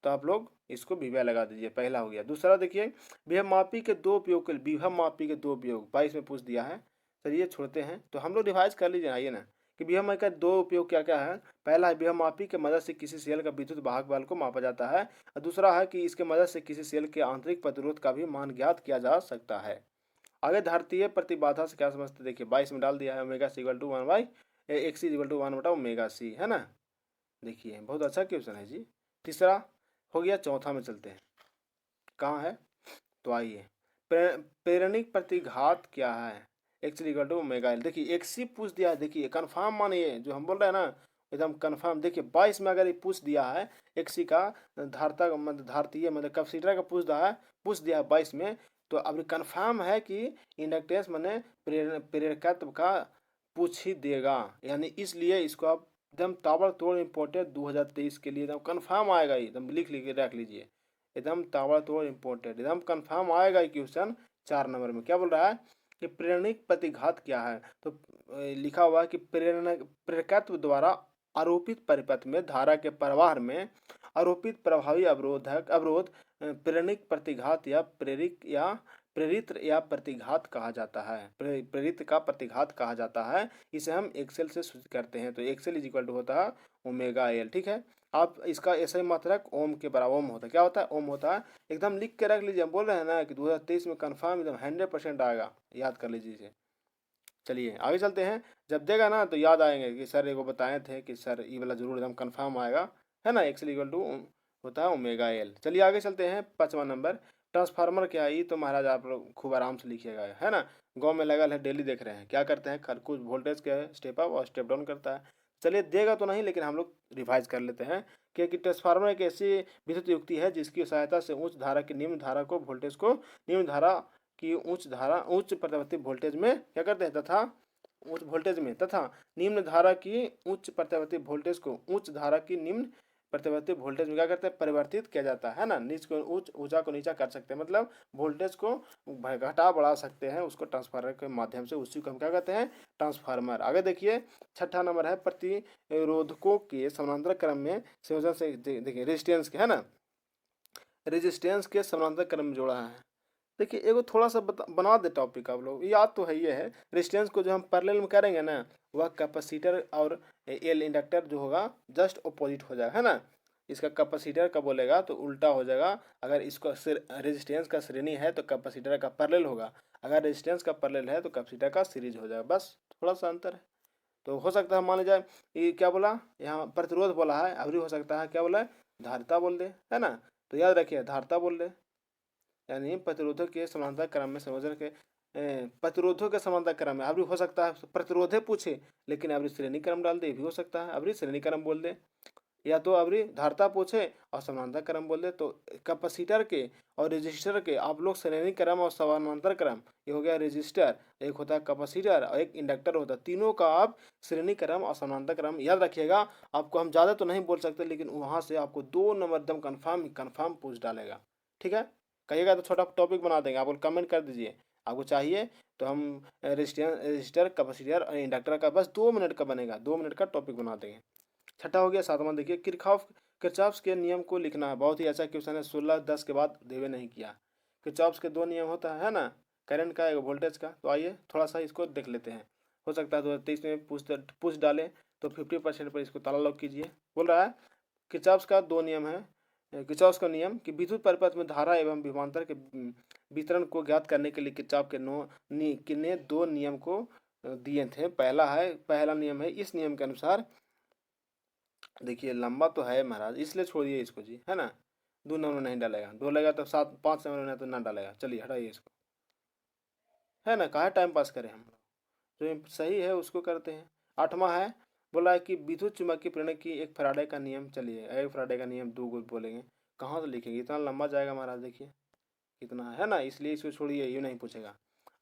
तो आप लोग इसको विभव लगा दीजिए, पहला हो गया। दूसरा देखिए, विभव मापी के दो उपयोग के विभव मापी के दो उपयोग 22 में पूछ दिया है। चलिए छोड़ते हैं, तो हम लोग रिवाइज कर लीजिए, आइए ना, कि विभव मापी का दो उपयोग क्या क्या है। पहला है विभव मापी के मदद से किसी सेल का विद्युत वाहक बल को मापा जाता है, और दूसरा है कि इसके मदद से किसी सेल के आंतरिक प्रतिरोध का भी मान ज्ञात किया जा सकता है। आगे धारितीय प्रतिबाधा से क्या समझते, देखिए 22 में डाल दिया है, ओमेगा सी इक्वल टू 1/XC=1/ओमेगा सी, है ना। देखिए बहुत अच्छा क्वेश्चन है जी। तीसरा हो गया, चौथा में चलते हैं, कहाँ है, तो आइए, प्रेरणिक प्रतिघात क्या है, X=ओमेगा एल। देखिए XC पूछ दिया है, देखिए कन्फर्म मानिए, जो हम बोल रहे हैं ना एकदम कन्फर्म। देखिए 22 में अगर ये पूछ दिया है XC का धारता मतलब धारतीय मतलब कैपेसिटर का पूछ दिया है 22 में, तो अब कन्फर्म है कि इंडक्टेंस मैंने प्रेरकत्व का पूछ ही देगा, यानी इसलिए इसको आप एकदम ताबड़तोड़ इम्पोर्टेंट 2023 के लिए एकदम कन्फर्म आएगा, एकदम लिख के रख लीजिए, एकदम ताबड़तोड़ इम्पोर्टेंट एकदम कन्फर्म आएगा ये क्वेश्चन। 4 नंबर में क्या बोल रहा है कि प्रेरणिक प्रतिघात क्या है, तो लिखा हुआ है कि प्रेरकत्व द्वारा आरोपित परिपथ में धारा के प्रवाह में आरोपित प्रभावी अवरोध प्रेरणिक प्रतिघात या प्रेरित या प्रतिघात कहा जाता है, प्रेरित का प्रतिघात कहा जाता है। इसे हम एक्सेल से सूचित करते हैं, तो एक्सेल होता है ओमेगा एल, ठीक है। आप इसका ऐसा ही मात्रक ओम के बराबर ओम होता है, क्या होता है, ओम होता है। एकदम लिख के रख लीजिए, हम बोल रहे हैं ना कि 2023 में कन्फर्म एकदम 100% आएगा, याद कर लीजिए इसे। चलिए आगे चलते हैं, जब देगा ना तो याद आएंगे कि सर एगो बताए थे कि सर ये वाला जरूर एकदम कन्फर्म आएगा, है ना। X= होता है ओमेगा एल। चलिए आगे चलते हैं, 5वां नंबर, ट्रांसफार्मर क्या है, ये तो महाराज आप लोग खूब आराम से लिखिएगा, है ना। गाँव में लगा है, डेली देख रहे हैं क्या करते हैं, कुछ वोल्टेज के स्टेप अप और स्टेप डाउन करता है। चलिए देगा तो नहीं, लेकिन हम लोग रिवाइज कर लेते हैं कि ट्रांसफार्मर एक ऐसी विद्युत युक्ति है जिसकी सहायता से उच्च धारा की निम्न धारा को वोल्टेज को निम्न धारा की उच्च प्रतिवर्ती वोल्टेज में क्या करते हैं तथा निम्न धारा की उच्च प्रतिवर्ती वोल्टेज को उच्च धारा की निम्न प्रतिवर्ती वोल्टेज में क्या करते हैं, परिवर्तित किया जाता है ना। नीच को उच्च, ऊंचा को नीचा कर सकते हैं, मतलब वोल्टेज को घटा बढ़ा सकते हैं उसको ट्रांसफार्मर के माध्यम से, उसी को हम क्या कहते हैं, ट्रांसफार्मर। आगे देखिए 6ठा नंबर है, प्रतिरोधकों के समानांतर क्रम में संयोजन से, देखिए रेजिस्टेंस के, है ना, रेजिस्टेंस के समानांतर क्रम में जोड़ा है, देखिए एगो थोड़ा सा बना दे टॉपिक आप लोग, याद तो है ये है। रेजिस्टेंस को जो हम पैरेलल में करेंगे ना, वह कैपेसिटर और एल इंडक्टर जो होगा जस्ट अपोजिट हो जाएगा, है ना। इसका कैपेसिटर का बोलेगा तो उल्टा हो जाएगा। अगर इसको रेजिस्टेंस का श्रेणी है तो कैपेसिटर का पैरेलल होगा, अगर रेजिस्टेंस का पैरेलल है तो कैपेसिटर का सीरीज हो जाएगा, बस थोड़ा सा अंतर है। तो हो सकता है मान लीजिए ये क्या बोला, यहाँ प्रतिरोध बोला है, अभी हो सकता है क्या बोला है, धारिता बोल दे, है ना। तो याद रखिए धारिता बोल दे, यानी प्रतिरोधों के समांतर क्रम में संयोजन के प्रतिरोधों के समांतर क्रम में। अभी हो सकता है प्रतिरोधे पूछे लेकिन अभी श्रेणी क्रम डाल दे, भी हो सकता है अभी श्रेणी क्रम बोल दे, या तो अभी धारिता पूछे और समानांतर क्रम बोल दे। तो कैपेसिटर के और रजिस्टर के आप लोग श्रेणी क्रम और समानांतर क्रम, ये हो गया रजिस्टर, एक होता है कैपेसिटर और एक इंडक्टर होता है, तीनों का आप श्रेणी क्रम और समानांतर क्रम याद रखिएगा। आपको हम ज़्यादा तो नहीं बोल सकते लेकिन वहाँ से आपको 2 नंबर एकदम कन्फर्म पूछ डालेगा, ठीक है। कहिएगा तो छोटा टॉपिक बना देंगे, आप लोग कमेंट कर दीजिए आपको चाहिए तो हम रजिस्टर कैपेसिटर और इंडक्टर का बस 2 मिनट का बनेगा, 2 मिनट का टॉपिक बना देंगे। छठा हो गया, सातवां देखिए किरचॉफ के नियम को लिखना है। बहुत ही अच्छा क्वेश्चन है, 16-10 के बाद देवे नहीं किया। किरचॉफ के 2 नियम होता है ना, करंट का एक वोल्टेज का। तो आइए थोड़ा सा इसको देख लेते हैं, हो सकता है 2023 में पूछ डाले तो 50% पर इसको ताला लॉक कीजिए। बोल रहा है किरचॉफ का 2 नियम है, किरचॉफ का नियम कि विद्युत परिपथ में धारा एवं विभवांतर के वितरण को ज्ञात करने के लिए किरचॉफ के ने 2 नियम को दिए थे। पहला नियम है, इस नियम के अनुसार देखिए लंबा तो है महाराज इसलिए छोड़िए इसको जी, है ना। 2 नंबर नहीं डालेगा, डोलेगा तो 5 नंबर में तो ना डालेगा, चलिए हटाइए इसको, है ना। कहाँ टाइम पास करें हम लोग, जो सही है उसको करते हैं। 8वां है, बोला है कि विद्युत चुम्बकीय प्रेरण की एक फैराडे का नियम। चलिए एक फैराडे का नियम 2 को बोलेंगे, कहाँ से लिखेंगे, इतना लंबा जाएगा महाराज, देखिए कितना है ना, इसलिए इसको छोड़िए, ये नहीं पूछेगा।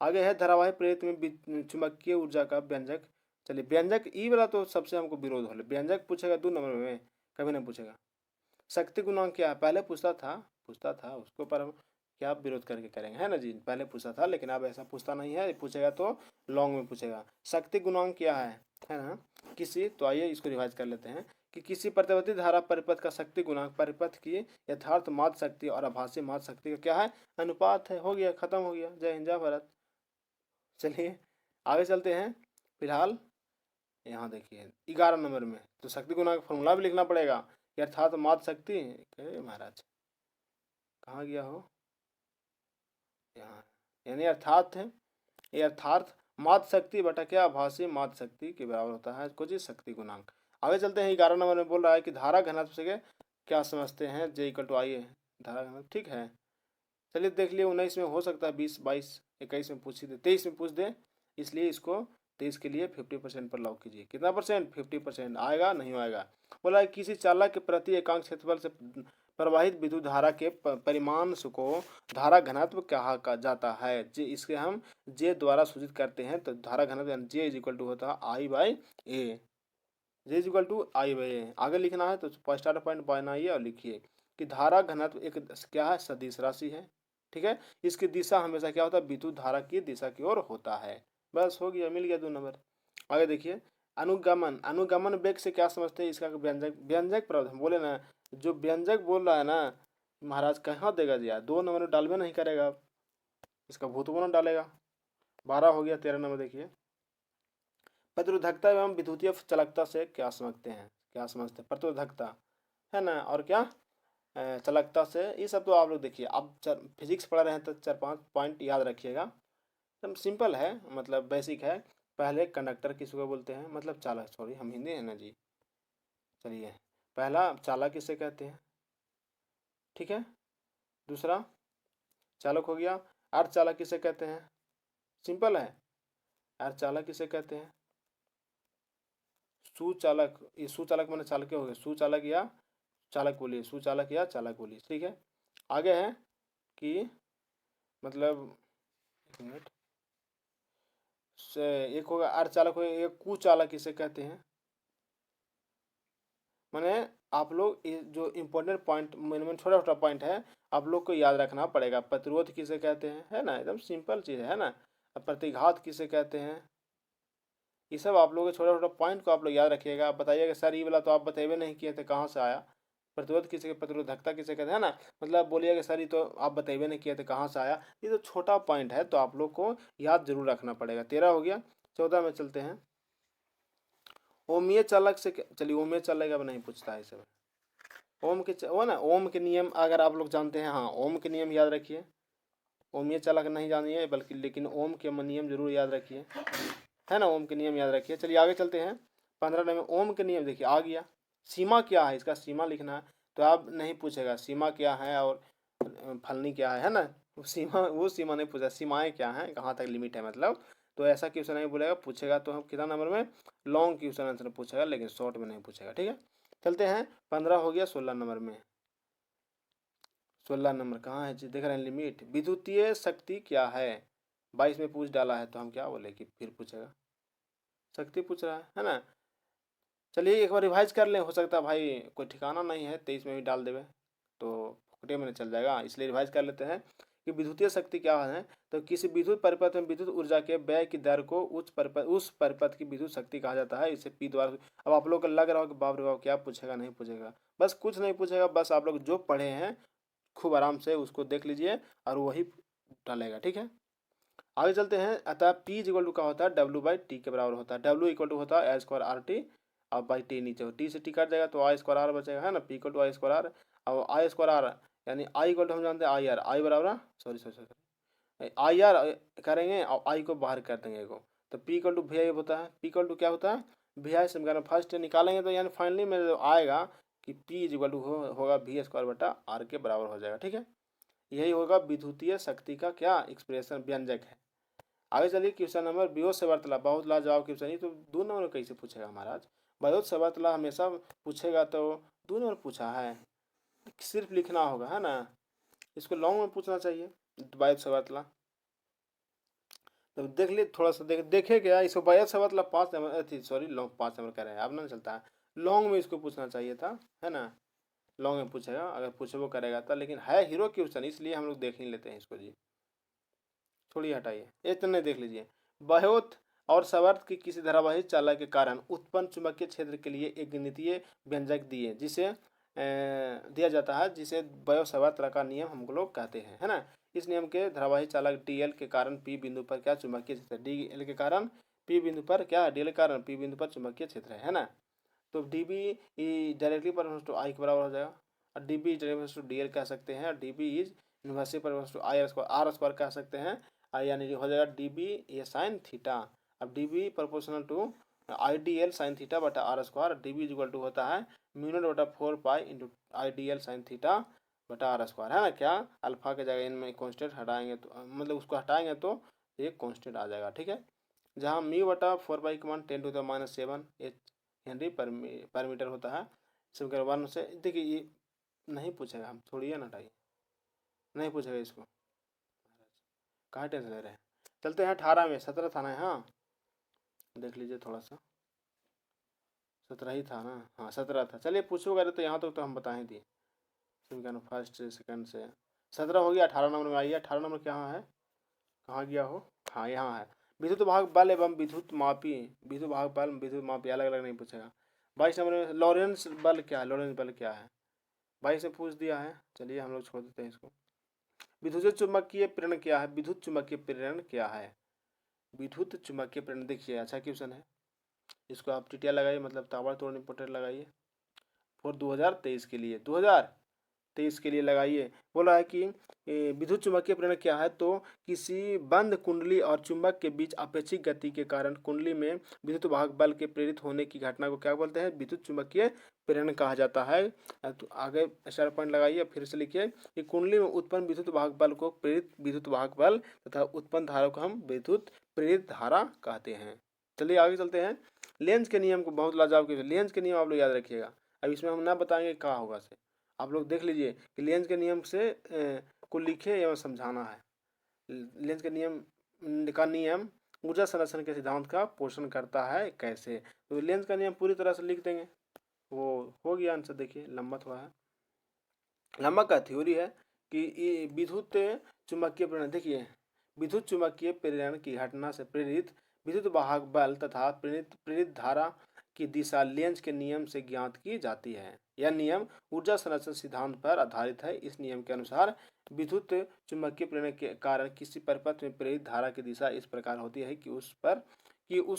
आगे है धारावाहिक प्रेरित में चुंबकीय ऊर्जा का व्यंजक। चलिए व्यंजक ई वाला तो सबसे हमको विरोध हो, व्यंजक पूछेगा 2 नंबर में, कभी नहीं पूछेगा। शक्ति गुणांक क्या है, पहले पूछता था उसको, पर हम क्या विरोध करके करेंगे, है ना जी। पहले पूछा था लेकिन अब ऐसा पूछता नहीं है, पूछेगा तो लॉन्ग में पूछेगा। शक्ति गुणांक क्या है ना। किसी, तो आइए इसको रिवाइज कर लेते हैं कि किसी प्रतिवर्ती धारा परिपथ का शक्ति गुणांक परिपथ की यथार्थ माध्य शक्ति और आभासी माध्य शक्ति का क्या है, अनुपात है। हो गया, खत्म हो गया, जय हिंद जय भारत। चलिए आगे चलते हैं। फिलहाल यहाँ देखिए 11 नंबर में तो शक्ति गुणांक फॉर्मूला भी लिखना पड़ेगा, अर्थात माध्य शक्ति, महाराज कहाँ गया हो, यहाँ, यानी अर्थात है, ये अर्थात माध्य शक्ति बटा क्या, आभासी माध्य शक्ति के बराबर होता है कुछ शक्ति गुणांक। आगे चलते हैं, 11 नंबर में बोल रहा है कि धारा घनत्व से क्या समझते हैं, J = I है धारा घनत्व, ठीक है। चलिए देख लिए 19 में हो सकता है, 20, 22, 21 में पूछ ही दे, 23 में पूछ दे, इसलिए इसको 23 के लिए 50% पर लॉक कीजिए। कितना परसेंट, 50%। आएगा नहीं आएगा। बोला है किसी चालक के प्रति एकांक क्षेत्रफल से प्रवाहित विद्युत धारा के परिमाण को धारा घनत्व कहा जाता है। जे इसके हम जे द्वारा सूचित करते हैं, तो धारा घनत्व J = होता है I/A, J = I/A। आगे लिखना है तो स्टार्ट पॉइंट बनाइए और लिखिए कि धारा घनत्व एक क्या है, सदिश राशि है, ठीक है। इसकी दिशा हमेशा क्या होता है, विद्युत धारा की दिशा की ओर होता है। बस हो गया, मिल गया 2 नंबर। आगे देखिए अनुगमन वेग से क्या समझते हैं, इसका व्यंजक प्रबंध हम बोले ना, जो व्यंजक बोल रहा है ना महाराज कहाँ देगा जी यार, 2 नंबर में डालवे नहीं करेगा, इसका भूतपूर्ण डालेगा। 12 हो गया। 13 नंबर देखिए, प्रतिरोधकता एवं विद्युतीय चालकता से क्या समझते हैं, प्रतिरोधकता, है ना, और क्या चालकता से, ये सब तो आप लोग देखिए, आप फिजिक्स पढ़ रहे हैं तो 4-5 पॉइंट याद रखिएगा, एकदम सिंपल है, मतलब बेसिक है। पहले कंडक्टर किसको बोलते हैं, मतलब चालक, सॉरी हम हिंदी है ना जी। चलिए पहला चालक किसे कहते हैं, ठीक है। दूसरा चालक हो गया। अर्धचालक किसे कहते हैं, सिंपल है, अर्धचालक किसे कहते हैं, सुचालक। ये सुचालक मैंने चालक हो गए, सुचालक या चालक बोलिए, सुचालक या चालक बोलिए, ठीक है। आगे है कि मतलब एक मिनट से, एक होगा अर्धचालक हो, एक कुचालक किसे कहते हैं। मैंने आप लोग जो इम्पोर्टेंट पॉइंट, मैंने छोटा छोटा पॉइंट है, आप लोग को याद रखना पड़ेगा। प्रतिरोध किसे कहते हैं, है ना, एकदम सिंपल चीज़ है ना। प्रतिघात किसे कहते हैं, ये सब आप लोग छोटा छोटा पॉइंट को आप लोग याद रखिएगा। आप बताइएगा सर ये वाला तो आप बतेबे नहीं किए थे, कहाँ से आया, प्रतिरोध किसे, प्रतिरोधकता किसे कहते हैं ना। मतलब बोलिए कि सर ये तो आप बताइए नहीं किए थे, कहाँ से आया, ये तो छोटा पॉइंट है, तो आप लोग को याद जरूर रखना पड़ेगा। 13 हो गया। 14 में चलते हैं। ओमीय चालक से चलिए, ओमीय चालक अब नहीं पूछता है इसे। ओम के वो ना, ओम के नियम अगर आप लोग जानते हैं, हाँ ओम के नियम याद रखिए। ओमीय चालक नहीं जानिए बल्कि, लेकिन ओम के नियम जरूर याद रखिए, है ना, ओम के नियम याद रखिए। चलिए आगे चलते हैं। 15 में ओम के नियम देखिए आ गया। सीमा क्या है, इसका सीमा लिखना है, तो आप नहीं पूछेगा सीमा क्या है और फलनी क्या है ना, वो सीमा नहीं पूछा, सीमाएं क्या हैं, कहाँ तक लिमिट है मतलब। तो ऐसा क्वेश्चन नहीं बोलेगा, पूछेगा तो हम कितना नंबर में, लॉन्ग क्वेश्चन आंसर पूछेगा, लेकिन शॉर्ट में नहीं पूछेगा, ठीक है। चलते हैं। 15 हो गया। 16 नंबर में, 16 नंबर कहाँ है जी, देख रहे हैं लिमिट, विद्युतीय शक्ति क्या है। 22 में पूछ डाला है, तो हम क्या बोले कि फिर पूछेगा, शक्ति पूछ रहा है ना। चलिए एक बार रिवाइज कर लें, हो सकता है भाई कोई ठिकाना नहीं है, 23 में भी डाल देवे तो फुकटे में चल जाएगा, इसलिए रिवाइज कर लेते हैं कि विद्युतीय शक्ति क्या है। तो किसी विद्युत परिपथ में विद्युत ऊर्जा के व्यय की दर को उस परिपथ की विद्युत शक्ति कहा जाता है, इसे पी द्वारा। अब आप लोग को लग रहा हो कि बाप रे बाप क्या पूछेगा, नहीं पूछेगा, बस कुछ नहीं पूछेगा, बस आप लोग जो पढ़े हैं खूब आराम से उसको देख लीजिए और वही डालेगा, ठीक है। आगे चलते हैं। अतः P इक्वल टू क्या होता है, W/T के बराबर होता है। W इक्वल टू होता है A²RT, अब बाई टी नीचे हो, टी से टी कट जाएगा तो I²R बचेगा, है ना। P इक्वल टू I²R, अब I²R यानी I इक्वल टू हम जानते हैं IR, I बराबर, सॉरी सॉरी सॉरी, IR करेंगे और I को बाहर कर देंगे को, तो P इक्वल टू VI होता है। P इक्वल टू क्या होता है, VI समीकरण फर्स्ट निकालेंगे तो यानी फाइनली में जो आएगा कि P इक्वल टू होगा V²/R के बराबर हो जाएगा, ठीक है। यही होगा विद्युतीय शक्ति का क्या एक्सप्रेशन, व्यंजक है। आगे चलिए क्वेश्चन नंबर, विरोध से वार्तालाप, बहुत लाजवाब क्वेश्चन, ये तो 2 नंबर कैसे पूछेगा महाराज। विरोध से वार्तालाप हमेशा पूछेगा, तो 2 नंबर पूछा है, सिर्फ लिखना होगा, है ना, इसको लॉन्ग में पूछना चाहिए। विरोध से वार्तालाप तो देख लिए थोड़ा सा, देखे क्या इसको, विरोध से वार्तालाप 5 नंबर थी, सॉरी लॉन्ग 5 नंबर कह रहे हैं, अब ना चलता है, लॉन्ग में इसको पूछना चाहिए था, है ना, लॉन्ग में पूछेगा अगर पूछे करेगा था, लेकिन है हीरो क्वेश्चन इसलिए हम लोग देख ही लेते हैं इसको जी, छोड़िए हटाइए, इतने देख लीजिए। बहुत और सवर्त की किसी धारावाहिक चालक के कारण उत्पन्न चुंबकीय क्षेत्र के लिए एक गणितीय व्यंजक दिए, जिसे दिया जाता है, जिसे बयोसवर्त का नियम हम लोग कहते हैं, है ना। इस नियम के धारावाहिक चालक डीएल के कारण पी बिंदु पर क्या चुंबकीय क्षेत्र, डीएल के कारण पी बिंदु पर क्या, डीएल के कारण पी बिंदु पर चुंबकीय क्षेत्र है ना। तो डी बी डायरेक्टली पर टू आई के बराबर हो जाएगा, और D B to D L कह सकते हैं, और डी बी इज इन्वर्सली पर टू आर स्क्वायर कह सकते हैं, यानी हो जाएगा डी बी ये साइन थीटा। अब D B proportional to I D L sine theta बटा R square, D B equal to होता है म्यू नॉट बटा 4 pi into I D L sine theta बटा आर स्क्वायर, है ना। क्या अल्फा के जगह इनमें कॉन्स्टेंट हटाएंगे तो मतलब उसको हटाएंगे तो ये कॉन्स्टेंट आ जाएगा, ठीक है। जहाँ म्यू बटा 4 पाई के मान 10⁻⁷ हेनरी पर मीटर होता है, समीकरण 1 से। देखिए ये नहीं पूछेगा, हम छोड़िए ना, हटाइए, नहीं पूछेगा इसको, कहाँ टेंशन ले रहे हैं। चलते हैं 18 में, 17 था ना, हाँ देख लीजिए थोड़ा सा, 17 ही था ना, हाँ 17 था। चलिए पूछोगे तो यहाँ तक तो हम बता ही दिए, समीकरण फर्स्ट सेकंड से। 17 हो गया। 18 नंबर में आइए। 18 नंबर कहाँ है, कहाँ गया हो, हाँ यहाँ है। विद्युत भाग बल एवं विद्युत मापी, विद्युत भाग बल विद्युत मापी अलग अलग नहीं पूछेगा। 22 नंबर में लॉरेंस बल क्या है, लॉरेंस बल क्या है, 22 से पूछ दिया है, चलिए हम लोग छोड़ देते हैं इसको। विद्युत चुम्बकीय प्रेरण क्या है, विद्युत चुम्बकीय प्रेरण क्या है, विद्युत चुम्बकीय प्रेरण देखिए अच्छा क्वेश्चन है, इसको आप टिटिया लगाइए, मतलब ताबड़तोड़ इंपोर्टेंट लगाइए फॉर 2023 के लिए, 2023 के लिए लगाइए। बोला है कि विद्युत चुम्बकीय प्रेरण क्या है, तो किसी बंद कुंडली और चुंबक के बीच अपेक्षित गति के कारण कुंडली में विद्युत वाहक बल के प्रेरित होने की घटना को क्या बोलते हैं, विद्युत चुम्बकीय प्रेरण कहा जाता है। तो आगे स्टार पॉइंट लगाइए, फिर से लिखिए कि कुंडली में उत्पन्न विद्युत वाहक बल को प्रेरित विद्युत वाहक बल तथा उत्पन्न धारा को हम विद्युत प्रेरित धारा कहते हैं। चलिए आगे चलते हैं। लेंज के नियम को, बहुत लाजवाब के लेंज के नियम आप लोग याद रखिएगा, अब इसमें हम ना बताएंगे क्या होगा से, आप लोग देख लीजिए कि लेंज के नियम से को लिखे एवं समझाना है। लेंज के नियम का नियम ऊर्जा संरक्षण के सिद्धांत का पोषण करता है कैसे, तो लेंज का नियम पूरी तरह से लिख देंगे, वो हो गया आंसर। देखिए लंबा थोड़ा है, लंबा का थ्योरी है कि विद्युत चुम्बकीय प्रेरण, देखिए विद्युत चुम्बकीय प्रेरण की घटना से प्रेरित विद्युत वाहक बल तथा प्रेरित धारा की दिशा लेंज के नियम से ज्ञात की जाती है। यह नियम ऊर्जा संरक्षण सिद्धांत पर आधारित है। इस नियम के अनुसार विद्युत चुम्बकीय प्रेरण के कारण किसी परिपथ में प्रेरित धारा की दिशा इस प्रकार होती है कि उस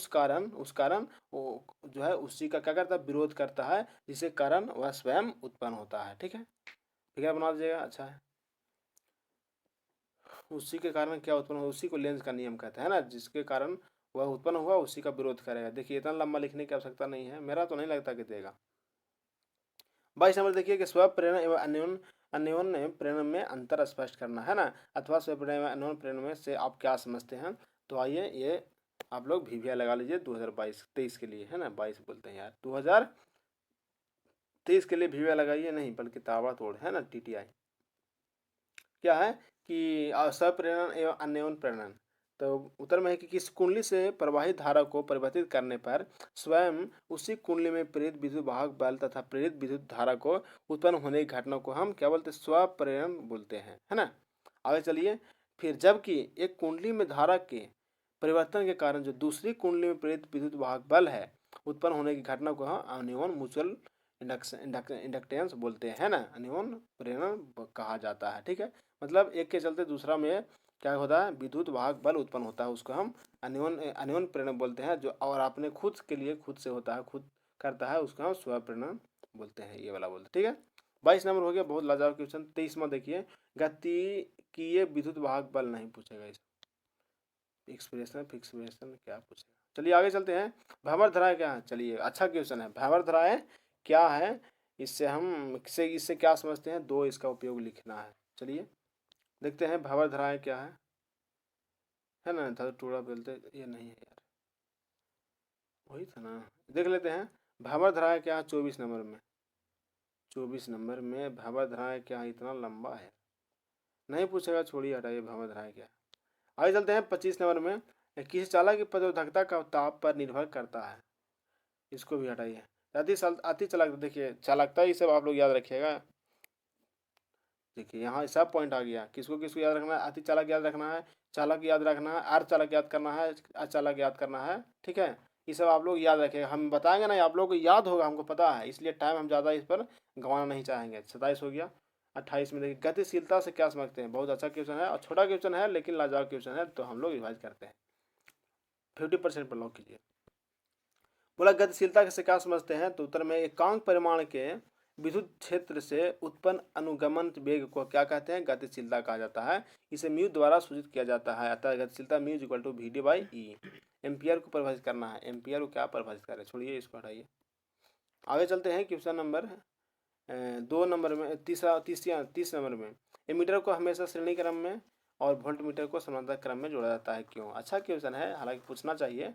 कारण वो जो है उसी का क्या करता है, विरोध करता है, जिसके कारण वह स्वयं उत्पन्न होता है। ठीक है, फिगर बना लीजिएगा। अच्छा है, उसी के कारण क्या उत्पन्न हुआ, उसी को लेंज का नियम कहते हैं ना, जिसके कारण वह उत्पन्न हुआ उसी का विरोध करेगा। देखिए इतना लंबा लिखने की आवश्यकता नहीं है, मेरा तो नहीं लगता कि देगा। 22 नंबर देखिए कि स्व प्रेरणा एवं अन्योन्य प्रेरणा में अंतर स्पष्ट करना है ना, अथवा स्व प्रेरणा एवं अन्योन्य प्रेरणा में से आप क्या समझते हैं। तो आइए ये आप लोग वीवीआई लगा लीजिए 2022-23 के लिए, है ना, 22 बोलते हैं यार, 2023 के लिए वीवीआई लगाइए, नहीं बल्कि ताबड़तोड़, है ना, टीटीआई। क्या है कि सप्रेरण एवं अन्योन्य प्रेरण। तो उत्तर में है कि किस कुंडली से प्रवाहित धारा को परिवर्तित करने पर स्वयं उसी कुंडली में प्रेरित विद्युत वाहक बल तथा प्रेरित विद्युत धारा को उत्पन्न होने की घटना को हम क्या बोलते हैं, स्वप्रेरण बोलते हैं, है ना। आगे चलिए, फिर जबकि एक कुंडली में धारा के परिवर्तन के कारण जो दूसरी कुंडली में प्रेरित विद्युत वाहक बल है उत्पन्न होने की घटना को हम अन्योन्य म्यूचुअल इंडक्टेंस बोलते हैं ना, अन्योन्य प्रेरण कहा जाता है। ठीक है, मतलब एक के चलते दूसरा में क्या होता है, विद्युत वाहक बल उत्पन्न होता है, उसको हम अन्योन्य प्रेरण बोलते हैं। जो और अपने खुद के लिए खुद से होता है, खुद करता है, उसको हम स्वप्रेरण बोलते हैं, ये वाला बोलते हैं। ठीक है, 22 नंबर हो गया, बहुत लाजवाब क्वेश्चन। 23वां देखिए, गति की ये विद्युत वाहक बल नहीं पूछेगा, इस एक्सप्रेशन फिक्सेशन क्या पूछेगा। चलिए आगे चलते हैं। भंवर धाराएं क्या है, चलिए अच्छा क्वेश्चन है, भंवर धाराएं क्या है, इससे क्या समझते हैं, दो इसका उपयोग लिखना है। चलिए देखते हैं भंवर धाराएं क्या है ना, था टूड़ा बोलते, ये नहीं है यार, वही था ना, देख लेते हैं। भंवर धाराएं क्या है 24 नंबर में, 24 नंबर में भंवर धाराएं क्या है, इतना लंबा है, नहीं पूछेगा, छोड़िए हटाइए, भंवर धाराएं क्या है। आगे चलते हैं 25 नंबर में, किसी चालक की प्रतिरोधकता का ताप पर निर्भर करता है, इसको भी हटाइए। अति चालक, देखिए चालकता ये सब आप लोग याद रखिएगा। देखिए यहाँ सब पॉइंट आ गया, किसको किसको याद रखना है, अति चालक याद रखना है, चालक याद रखना है, अर्ध चालक याद करना है, अचालक याद करना है। ठीक है, ये सब आप लोग याद रखिएगा, हम बताएंगे ना, आप लोगों को याद होगा, हमको पता है, इसलिए टाइम हम ज़्यादा इस पर गंवाना नहीं चाहेंगे। 27 हो गया। 28 में देखिए, गतिशीलता से क्या समझते हैं, बहुत अच्छा क्वेश्चन है और छोटा क्वेश्चन है लेकिन लाजवाब क्वेश्चन है, तो हम लोग रिवाइज करते हैं। 50% पर लॉक कीजिए। बोला गतिशीलता से क्या समझते हैं, तो उत्तर में एकांक परिमाण के विद्युत क्षेत्र से उत्पन्न अनुगमन वेग को क्या कहते हैं, गतिशीलता कहा जाता है। इसे म्यू द्वारा सूचित किया जाता है, अतः गतिशीलता mu equal to V D by E. Ampere को परिभाषित करना है, एम्पियर को क्या परिभाषित करें, छोड़िए इसको हटाइए। आगे चलते हैं क्वेश्चन नंबर 2 नंबर में, 30 नंबर में, एमीटर को हमेशा श्रेणी क्रम में और वोल्ट मीटर को समांतर क्रम में जोड़ा जाता है, क्यों। अच्छा क्वेश्चन है, हालांकि पूछना चाहिए,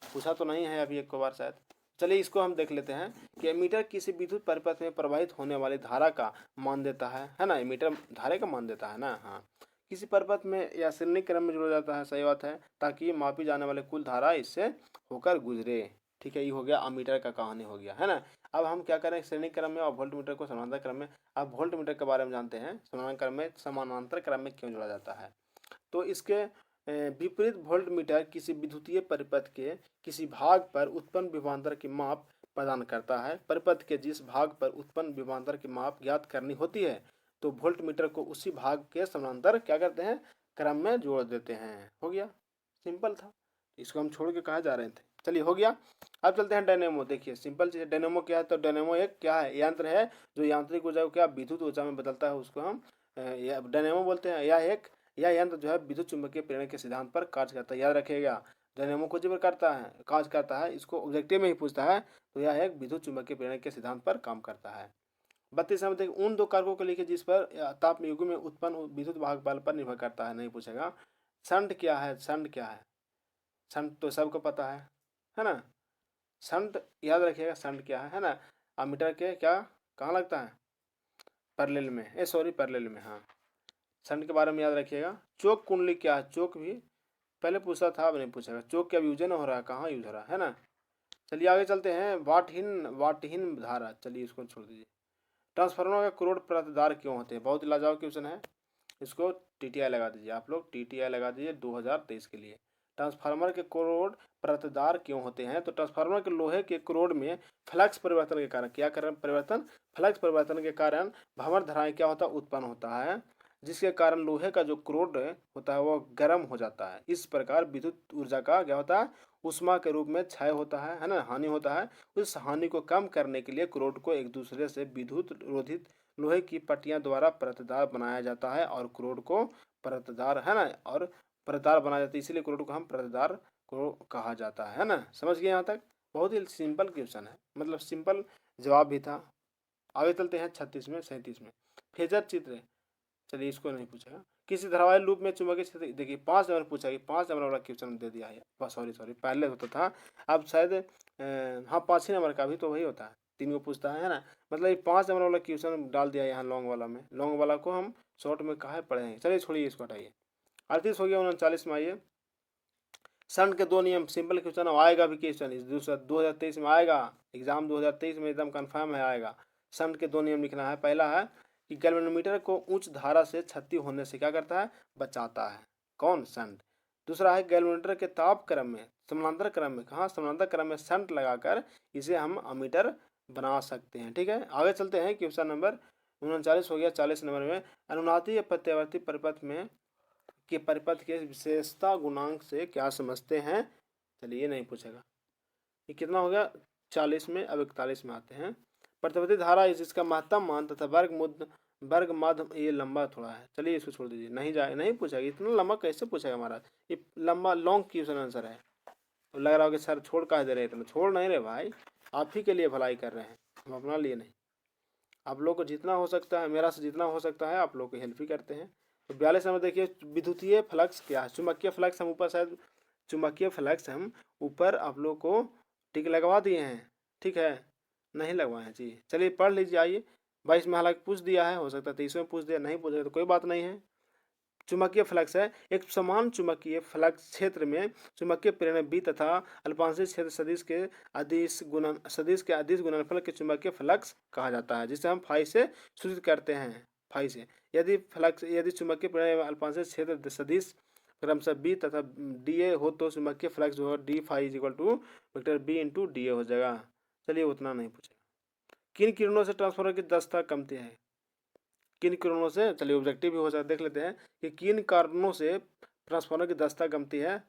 पूछा तो नहीं है अभी एक बार शायद। चलिए इसको हम देख लेते हैं कि एमीटर किसी विद्युत परिपथ में प्रवाहित होने वाली धारा का मान देता है ना, एमीटर धारे का मान देता है ना, हाँ। किसी परिपथ में या श्रेणी क्रम में जोड़ा जाता है, सही बात है, ताकि मापी जाने वाले कुल धारा इससे होकर गुजरे। ठीक है, ये हो गया अमीटर का कहानी हो गया, है ना। अब हम क्या करें, श्रेणी क्रम में और वोल्ट मीटर को समानांतर क्रम में। अब वोल्ट मीटर के बारे में जानते हैं, समानांतर क्रम में क्यों जोड़ा जाता है। तो इसके विपरीत वोल्ट मीटर किसी विद्युतीय परिपथ के किसी भाग पर उत्पन्न विभवांतर की माप प्रदान करता है। परिपथ के जिस भाग पर उत्पन्न विभवांतर की माप ज्ञात करनी होती है, तो वोल्ट मीटर को उसी भाग के समानांतर क्या करते हैं, क्रम में जोड़ देते हैं। हो गया, सिंपल था, इसको हम छोड़ के कहाँ जा रहे थे। चलिए हो गया। अब चलते हैं डायनेमो। देखिए सिंपल चीज, डायनेमो क्या है, तो डायनेमो एक क्या है, यंत्र है जो यांत्रिक ऊर्जा को क्या विद्युत ऊर्जा में बदलता है, उसको हम डायनेमो बोलते हैं। यह यंत्र जो है विद्युत चुम्बकीय प्रेरण के सिद्धांत पर कार्य करता है, याद रखिएगा। डायनेमो कुछ भी करता है, कार्य करता है, इसको ऑब्जेक्टिव में ही पूछता है, तो यह एक विद्युत चुम्बकीय प्रेरण के सिद्धांत पर काम करता है। 32 देखिए, उन दो कारकों को लिखिए जिस पर ताप युग्म में उत्पन्न विद्युत वाहक बल पर निर्भर करता है, नहीं पूछेगा। शंट क्या है, शंट क्या है, शंट तो सबको पता है ना। शंट याद रखिएगा, शंट क्या है ना, अमीटर के क्या कहाँ लगता है, पैरेलल में, सॉरी पैरेलल में, हाँ। शंट के बारे में याद रखिएगा। चोक कुंडली क्या है, चोक भी पहले पूछा था, अब नहीं पूछेगा। चोक क्या यूज हो रहा है, कहाँ यूज हो रहा है ना। चलिए आगे चलते हैं, वाटहीन धारा, चलिए इसको छोड़ दीजिए। ट्रांसफार्मर का करोड़ प्रतिदार क्यों होते हैं, बहुत लाजवाब क्वेश्चन है, इसको टीटीआई लगा दीजिए आप लोग, टीटीआई लगा दीजिए 2023 के लिए। ट्रांसफार्मर के कोरोड परतदार क्यों होते हैं? तो ट्रांसफार्मर के लोहे के कोरोड में फ्लक्स परिवर्तन के कारण, क्या कारण परिवर्तन? फ्लक्स परिवर्तन के कारण भंवर धाराएं क्या होता है? उत्पन्न होता है, जिसके कारण लोहे का जो कोरोड होता है वो गर्म हो जाता है। इस प्रकार विद्युत ऊर्जा का क्या होता है? ऊष्मा के रूप में क्षय होता है ना, हानि होता है। उस हानि को कम करने के लिए कोरोड को एक दूसरे से विद्युत रोधित लोहे की पट्टियां द्वारा परतदार बनाया जाता है और कोरोड को परतदार है ना, और परतदार बनाया जाता है, इसीलिए कोरोड को हम परतदार को कहा जाता है ना। समझ गए यहाँ तक? बहुत ही सिंपल क्वेश्चन है, मतलब सिंपल जवाब भी था। आगे चलते हैं 36 में 37 में। फेजर चित्र, चलिए इसको नहीं पूछेगा। किसी धारावाहिक लूप में चुंबकीय क्षेत्र, देखिए 5 नंबर पूछा, 5 नंबर वाला क्वेश्चन दे दिया है। सॉरी पहले होता था, अब शायद हाँ 5 ही नंबर का भी तो वही होता है, 3 को पूछता है ना। मतलब ये 5 नंबर वाला क्वेश्चन डाल दिया यहाँ लॉन्ग वाला में, लॉन्ग वाला को हम शॉर्ट में कहा पढ़ेंगे। चलिए छोड़िए इसको, हटाइए। 38 हो गया। 39 में आइए। सन के 2 नियम, सिंपल क्वेश्चन आएगा भी क्वेश्चन इस 2023 में आएगा, एग्जाम 2023 में एकदम कंफर्म है आएगा। सन के 2 नियम लिखना है। पहला है कि गैल्वेनोमीटर को उच्च धारा से क्षति होने से क्या करता है? बचाता है। कौन? शंट। दूसरा है गैल्वेनोमीटर के ताप क्रम में, समानांतर क्रम में, कहाँ? समानांतर क्रम में शंट लगाकर इसे हम अमीटर बना सकते हैं। ठीक है, आगे चलते हैं। क्वेश्चन नंबर 39 हो गया। 40 नंबर में अनुनादी प्रत्यावर्ती परिपथ में के परिपथ के विशेषता गुणांक से क्या समझते हैं? चलिए नहीं पूछेगा। ये कितना हो गया? 40 में। अब 41 में आते हैं। प्रतिवर्ती धारा इसका महत्तम मान तथा वर्ग माध्य, ये लंबा थोड़ा है, चलिए इसको छोड़ दीजिए, नहीं पूछेगा। इतना लंबा कैसे पूछेगा महाराज? ये लंबा लॉन्ग क्वेश्चन आंसर है। तो लग रहा हो कि सर छोड़ कह दे रहे इतना। छोड़ नहीं रहे भाई, आप ही के लिए भलाई कर रहे हैं, हम अपना लिए नहीं। आप लोग को जितना हो सकता है, मेरा से जितना हो सकता है आप लोग को हेल्प ही करते हैं। तो 42 नंबर देखिए, विद्युतीय फ्लक्स क्या है? चुंबकीय फ्लक्स हम ऊपर शायद, चुंबकीय फ्लक्स हम ऊपर आप लोग को टिक लगवा दिए हैं, ठीक है? नहीं लगवाए हैं जी। चलिए पढ़ लीजिए, आइए। 22 में हालांकि पूछ दिया है, हो सकता है 23 में पूछ दिया, नहीं पूछेगा तो कोई बात नहीं है। चुंबकीय फ्लक्स है एक समान चुंबकीय फ्लक्स क्षेत्र में चुंबकीय प्रेरण बी तथा अल्पांशिक क्षेत्र सदिश के अदिश गुणनफल के चुंबकीय फ्लक्स कहा जाता है, जिसे हम फाई से सूचित करते हैं। फाई से यदि चुंबकीय प्रेरण अल्पांशिक क्षेत्र सदिश क्रमशः बी तथा डी ए हो तो चुंबकीय फ्लक्स जो है D phi is equal to vector B into D A हो जाएगा। चलिए उतना नहीं पूछेगा। किन किरणों से ट्रांसफार्मर की दक्षता कमती है? किन कारणों से, चलिए ऑब्जेक्टिव भी हो सकता है, देख लेते हैं कि किन कारणों से ट्रांसफार्मर की दक्षता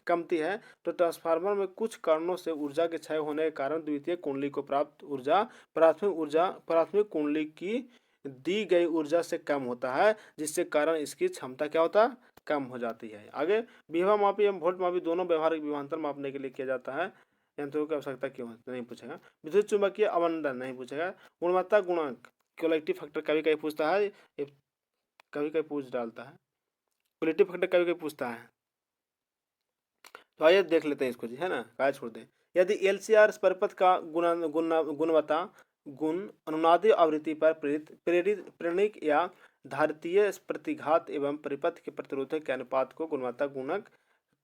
कमती है। तो ट्रांसफार्मर में कुछ कारणों से ऊर्जा के क्षय होने के कारण द्वितीय कुंडली को प्राप्त ऊर्जा प्राथमिक कुंडली की दी गई ऊर्जा से कम होता है, जिससे कारण इसकी क्षमता क्या होता है? कम हो जाती है। आगे विभव मापी एवं वोल्ट मापी दोनों व्यवहारिक विभवांतर मापने के लिए किया जाता है। यंत्रों की आवश्यकता क्यों है? नहीं पूछेगा। विद्युत चुंबकीय अवमंदन नहीं पूछेगा। गुणवत्ता गुणांक क्वालिटी फैक्टर कभी कभी पूछता है, कभी कभी पूछ डालता है। क्वालिटी फैक्टर कभी कभी पूछता है। तो आइए देख लेते हैं इसको जी, है ना, काय छोड़ दें। यदि एलसीआर परिपथ का गुणवत्ता गुण अनुनादी आवृत्ति पर प्रेरणिक या धारितीय प्रतिघात एवं परिपथ के प्रतिरोधक के अनुपात को गुणवत्ता गुणक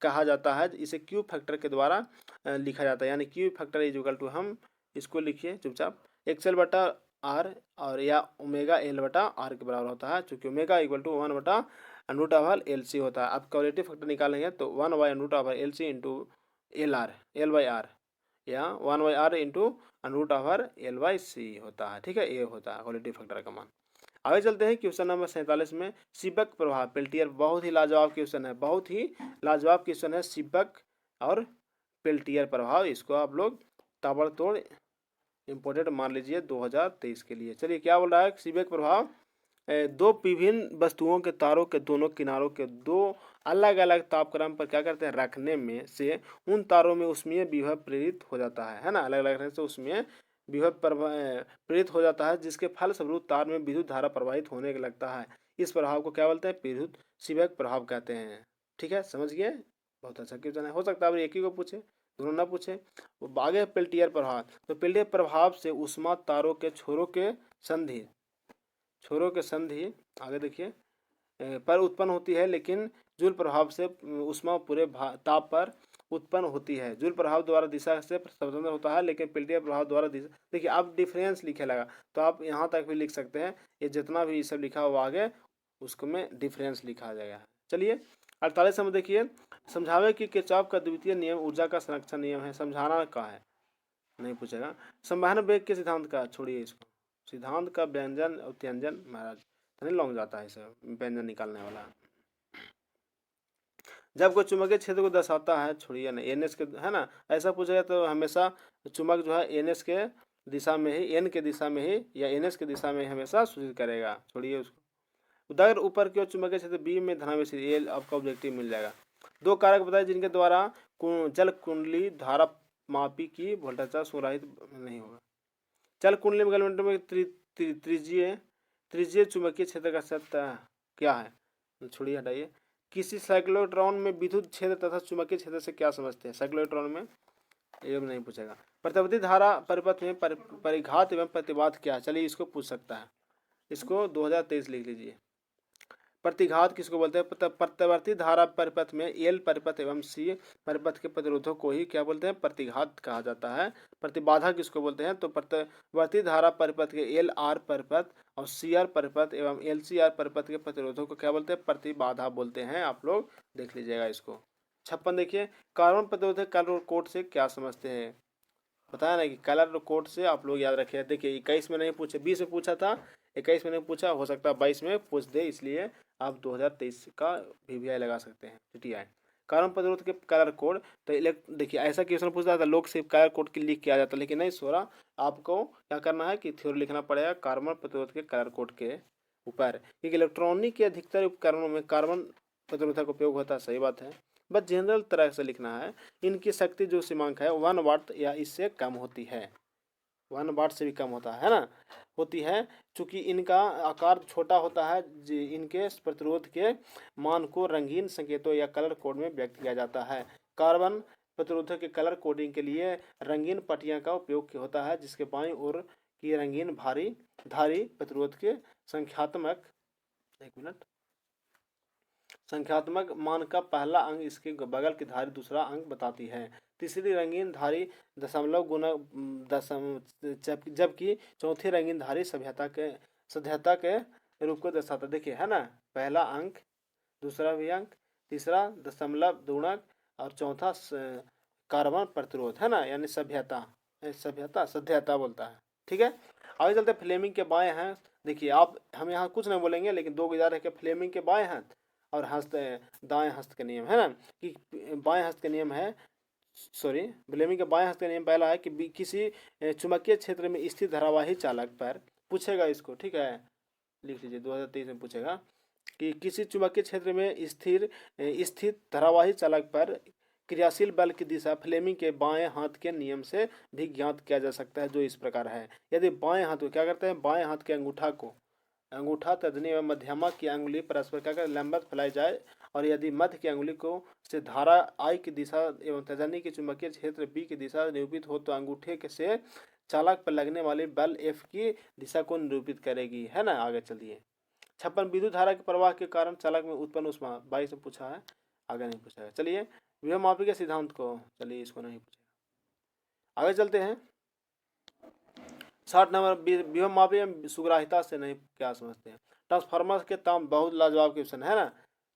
कहा जाता है। इसे क्यू फैक्टर के द्वारा लिखा जाता है, यानी Q factor is equal to, हम इसको लिखिए चुपचाप, एक्सएल बटा आर और या ओमेगा एल बटा आर के बराबर होता है, चूंकि ओमेगा इक्वल टू 1 बटा रूट ओवर एल सी होता है। अब क्वालिटी फैक्टर निकालेंगे तो 1 by root over L C into L by R या 1 by R into root over L by C होता है। ठीक है, ये होता है क्वालिटी फैक्टर का मान। आगे चलते हैं क्वेश्चन नंबर 47 में। सीबेक प्रभाव पेल्टियर, बहुत ही लाजवाब क्वेश्चन है, बहुत ही लाजवाब क्वेश्चन है। सीबेक और पेल्टियर प्रभाव, इसको आप लोग ताबड़तोड़ इंपोर्टेंट मान लीजिए 2023 के लिए। चलिए क्या बोल रहा है? सीबेक प्रभाव, दो विभिन्न वस्तुओं के तारों के दोनों किनारों के दो अलग अलग तापक्रम पर क्या करते हैं? रखने में से उन तारों में ऊष्मीय विभव प्रेरित हो जाता है ना, अलग अलग रखने से ऊष्मीय विभव प्रेरित हो जाता है, जिसके फलस्वरूप तार में विद्युत धारा प्रवाहित होने लगता है। इस प्रभाव को क्या बोलते हैं? विद्युत सीबेक प्रभाव कहते हैं। ठीक है, समझ गए? बहुत अच्छा क्वेश्चन है, हो सकता है अब एक ही को पूछे, दोनों ना पूछे। वो आगे पेल्टियर प्रभाव, तो पेल्टियर प्रभाव से ऊष्मा तारों के छोरों के संधि आगे देखिए पर उत्पन्न होती है, लेकिन जूल प्रभाव से ऊष्मा पूरे ताप पर उत्पन्न होती है। जूल प्रभाव द्वारा दिशा से स्वतंत्र होता है, लेकिन पेल्टियर प्रभाव द्वारा दिशा, देखिए आप डिफरेंस लिखे लगा तो आप यहाँ तक भी लिख सकते हैं, ये जितना भी सब लिखा हुआ आगे उसको में डिफरेंस लिखा जाएगा। चलिए 48 में देखिए, समझावे कि किरचॉफ का द्वितीय नियम ऊर्जा का संरक्षण नियम है। समझाना का है, नहीं पूछेगा। संवहन वेग के सिद्धांत का, छोड़िए इसको। सिद्धांत का व्यंजन और व्यंजन महाराज नहीं लौंग जाता है इसे व्यंजन निकालने वाला। जब कोई चुंबकीय क्षेत्र को दर्शाता है, छोड़िए ना, एन एस के है ना, ऐसा पूछेगा तो हमेशा चुंबक जो है एन एस के दिशा में ही, एन के दिशा में ही या एन एस के दिशा में हमेशा सूचित करेगा, छोड़िए उसको। उदाहरण ऊपर की ओर चुंबकीय क्षेत्र बी में धनावेश, ये आपका ऑब्जेक्टिव मिल जाएगा। दो कारक बताए जिनके द्वारा जल कुंडली धारा मापी की वोल्टेज सुरहित नहीं होगा। जल कुंडली में त्रिज्यीय चुंबकीय क्षेत्र का सत्य क्या है, छोड़िए हटाइए। किसी साइक्लोट्रॉन में विद्युत क्षेत्र तथा चुंबकीय क्षेत्र से क्या समझते हैं, साइक्लोट्रॉन में ये नहीं पूछेगा। प्रतिवर्ती धारा परिपथ में परिघात एवं प्रतिबाध क्या है, चलिए इसको पूछ सकता है, इसको 2023 लिख लीजिए। प्रतिघात किसको बोलते हैं, प्रतिवर्ती धारा परिपथ में एल परिपथ एवं सी परिपथ के प्रतिरोधों को ही क्या बोलते हैं, प्रतिघात कहा जाता है। प्रतिबाधा किसको बोलते हैं, तो प्रतिवर्ती धारा परिपथ के एल आर परिपथ और सी आर परिपथ एवं एल सी आर परिपथ के प्रतिरोधों को क्या बोलते हैं, प्रतिबाधा बोलते हैं। आप लोग देख लीजिएगा इसको। 56 देखिए, कार्बन प्रतिरोधक कलर कोड से क्या समझते हैं, बताया ना कि कलर कोड से आप लोग याद रखिए। देखिए 21 में नहीं पूछे, 20 में पूछा था, 21 में नहीं पूछा, हो सकता है 22 में पूछ दे, इसलिए आप 2023 का VVI लगा सकते हैं, TTI। कार्बन प्रतिरोध के कलर कोड, तो देखिए ऐसा क्वेश्चन पूछता था, लोग सिर्फ कलर कोड के लिख के आ जाता, लेकिन नहीं सोरा, आपको क्या करना है कि थ्योरी लिखना पड़ेगा कार्बन प्रतिरोध के कलर कोड के ऊपर, क्योंकि इलेक्ट्रॉनिक के अधिकतर उपकरणों में कार्बन प्रतिरोधक उपयोग होता है, सही बात है। बस जनरल तरह से लिखना है। इनकी शक्ति जो सीमांक है 1 वाट या इससे कम होती है, 1 वाट से भी कम होता है ना, होती है। चूंकि इनका आकार छोटा होता है, इनके प्रतिरोध के मान को रंगीन संकेतों या कलर कोड में व्यक्त किया जाता है। कार्बन प्रतिरोधक के कलर कोडिंग के लिए रंगीन पट्टियां का उपयोग होता है, जिसके बाईं ओर की रंगीन धारी प्रतिरोध के संख्यात्मक, एक मिनट, संख्यात्मक मान का पहला अंक इसके बगल की धारी दूसरा अंक बताती है। तीसरी रंगीन धारी दशमलव गुना जबकि चौथी रंगीन धारी सभ्यता के रूप को दर्शाता, देखिए है ना, पहला अंक, दूसरा भी अंक, तीसरा दशमलव गुणक और चौथा कार्बन प्रतिरोध, है ना, यानी सभ्यता बोलता है। ठीक है, आगे चलते फ्लेमिंग के बाएं हाथ। देखिए आप, हम यहाँ कुछ नहीं बोलेंगे, लेकिन 2 गुजार है कि फ्लेमिंग के बाएं हाथ और दाएं हस्त का नियम, है ना, कि बाएं हस्त का नियम है, सॉरी, फ्लेमिंग के बाएं हस्त का नियम पहला है कि किसी चुंबकीय क्षेत्र में स्थित धारावाही चालक पर, पूछेगा इसको, ठीक है, लिख लीजिए 2023 में पूछेगा कि किसी चुंबकीय क्षेत्र में स्थित धारावाही चालक पर क्रियाशील बल की दिशा फ्लेमिंग के बाएं हाथ के नियम से भी ज्ञात किया जा सकता है, जो इस प्रकार है। यदि बाएं हाथ को क्या करते हैं, बाएं हाथ के अंगूठा तर्जनी एवं मध्यमा की अंगुली परस्पर क्या कर लंबवत फैलाई जाए, और यदि मध्य की अंगुली को से धारा I की दिशा एवं तर्जनी की चुंबकीय क्षेत्र B की दिशा निरूपित हो, तो अंगूठे से चालक पर लगने वाली बल F की दिशा को निरूपित करेगी, है ना। आगे चलिए, 56 विद्युत धारा के प्रवाह के कारण चालक में उत्पन्न ऊष्मा, 22 में पूछा है, आगे नहीं पूछा है। चलिए विभव मापी के सिद्धांत को, चलिए इसको नहीं पूछेगा। आगे चलते हैं 60 नंबर, विभव मापी में सुग्राहिता से नहीं क्या समझते हैं। ट्रांसफार्मर के ताम, बहुत लाजवाब क्वेश्चन है ना,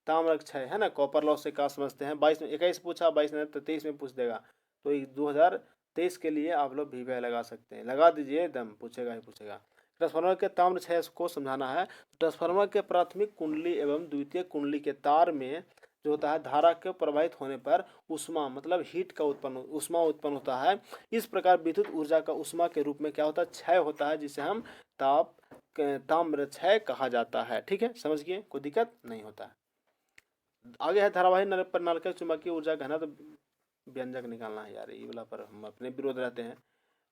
ताम्रक क्षय, है ना, कॉपर लॉस से क्या समझते हैं। 22 में 21 पूछा, 22 ने 23 में पूछ देगा, तो 2023 के लिए आप लोग VVI लगा सकते हैं, लगा दीजिए एकदम, पूछेगा ही पूछेगा। ट्रांसफार्मर के ताम्र क्षय को समझाना है। ट्रांसफार्मर के प्राथमिक कुंडली एवं द्वितीय कुंडली के तार में जो होता है, धारा के प्रवाहित होने पर उष्मा मतलब उष्मा उत्पन्न होता है। इस प्रकार विद्युत ऊर्जा का उष्मा के रूप में क्या होता है, क्षय होता है, जिसे हम ताम्र क्षय कहा जाता है। ठीक है, समझ गए, कोई दिक्कत नहीं होता है। आगे है धारावाही प्रणालिका चुंबकीय ऊर्जा घनत्व, व्यंजक निकालना है यार, ये वाला पर हम अपने विरोध रहते हैं।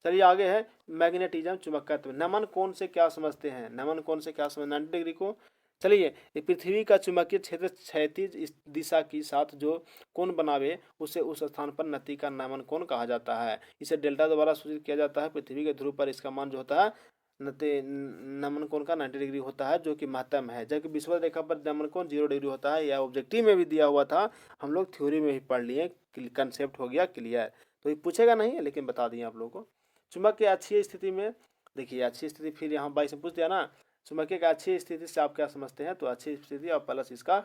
चलिए आगे है मैग्नेटिज्म, चुंबकत्व। नमन कोण से क्या समझते हैं, नमन कोण से क्या समझ, 90 डिग्री को। चलिए, पृथ्वी का चुंबकीय क्षेत्र क्षैतिज दिशा के साथ जो कोण बनावे, उसे उस स्थान पर नति का नमन कोण कहा जाता है। इसे डेल्टा द्वारा सूचित किया जाता है। पृथ्वी के ध्रुव पर इसका मान जो होता है नमन कोण का 90 डिग्री होता है, जो कि महत्तम है। जबकि विषुवत रेखा पर नमन कोण 0 डिग्री होता है। यह ऑब्जेक्टिव में भी दिया हुआ था, हम लोग थ्योरी में भी पढ़ लिए, कंसेप्ट हो गया क्लियर। तो ये पूछेगा नहीं है, लेकिन बता दिए आप लोगों को। चुंबक की अक्षीय स्थिति में, देखिए अक्षीय स्थिति फिर यहाँ 22 में पूछ दिया ना, चुंबकीय का अक्षीय स्थिति से आप क्या समझते हैं, तो अक्षीय स्थिति और प्लस इसका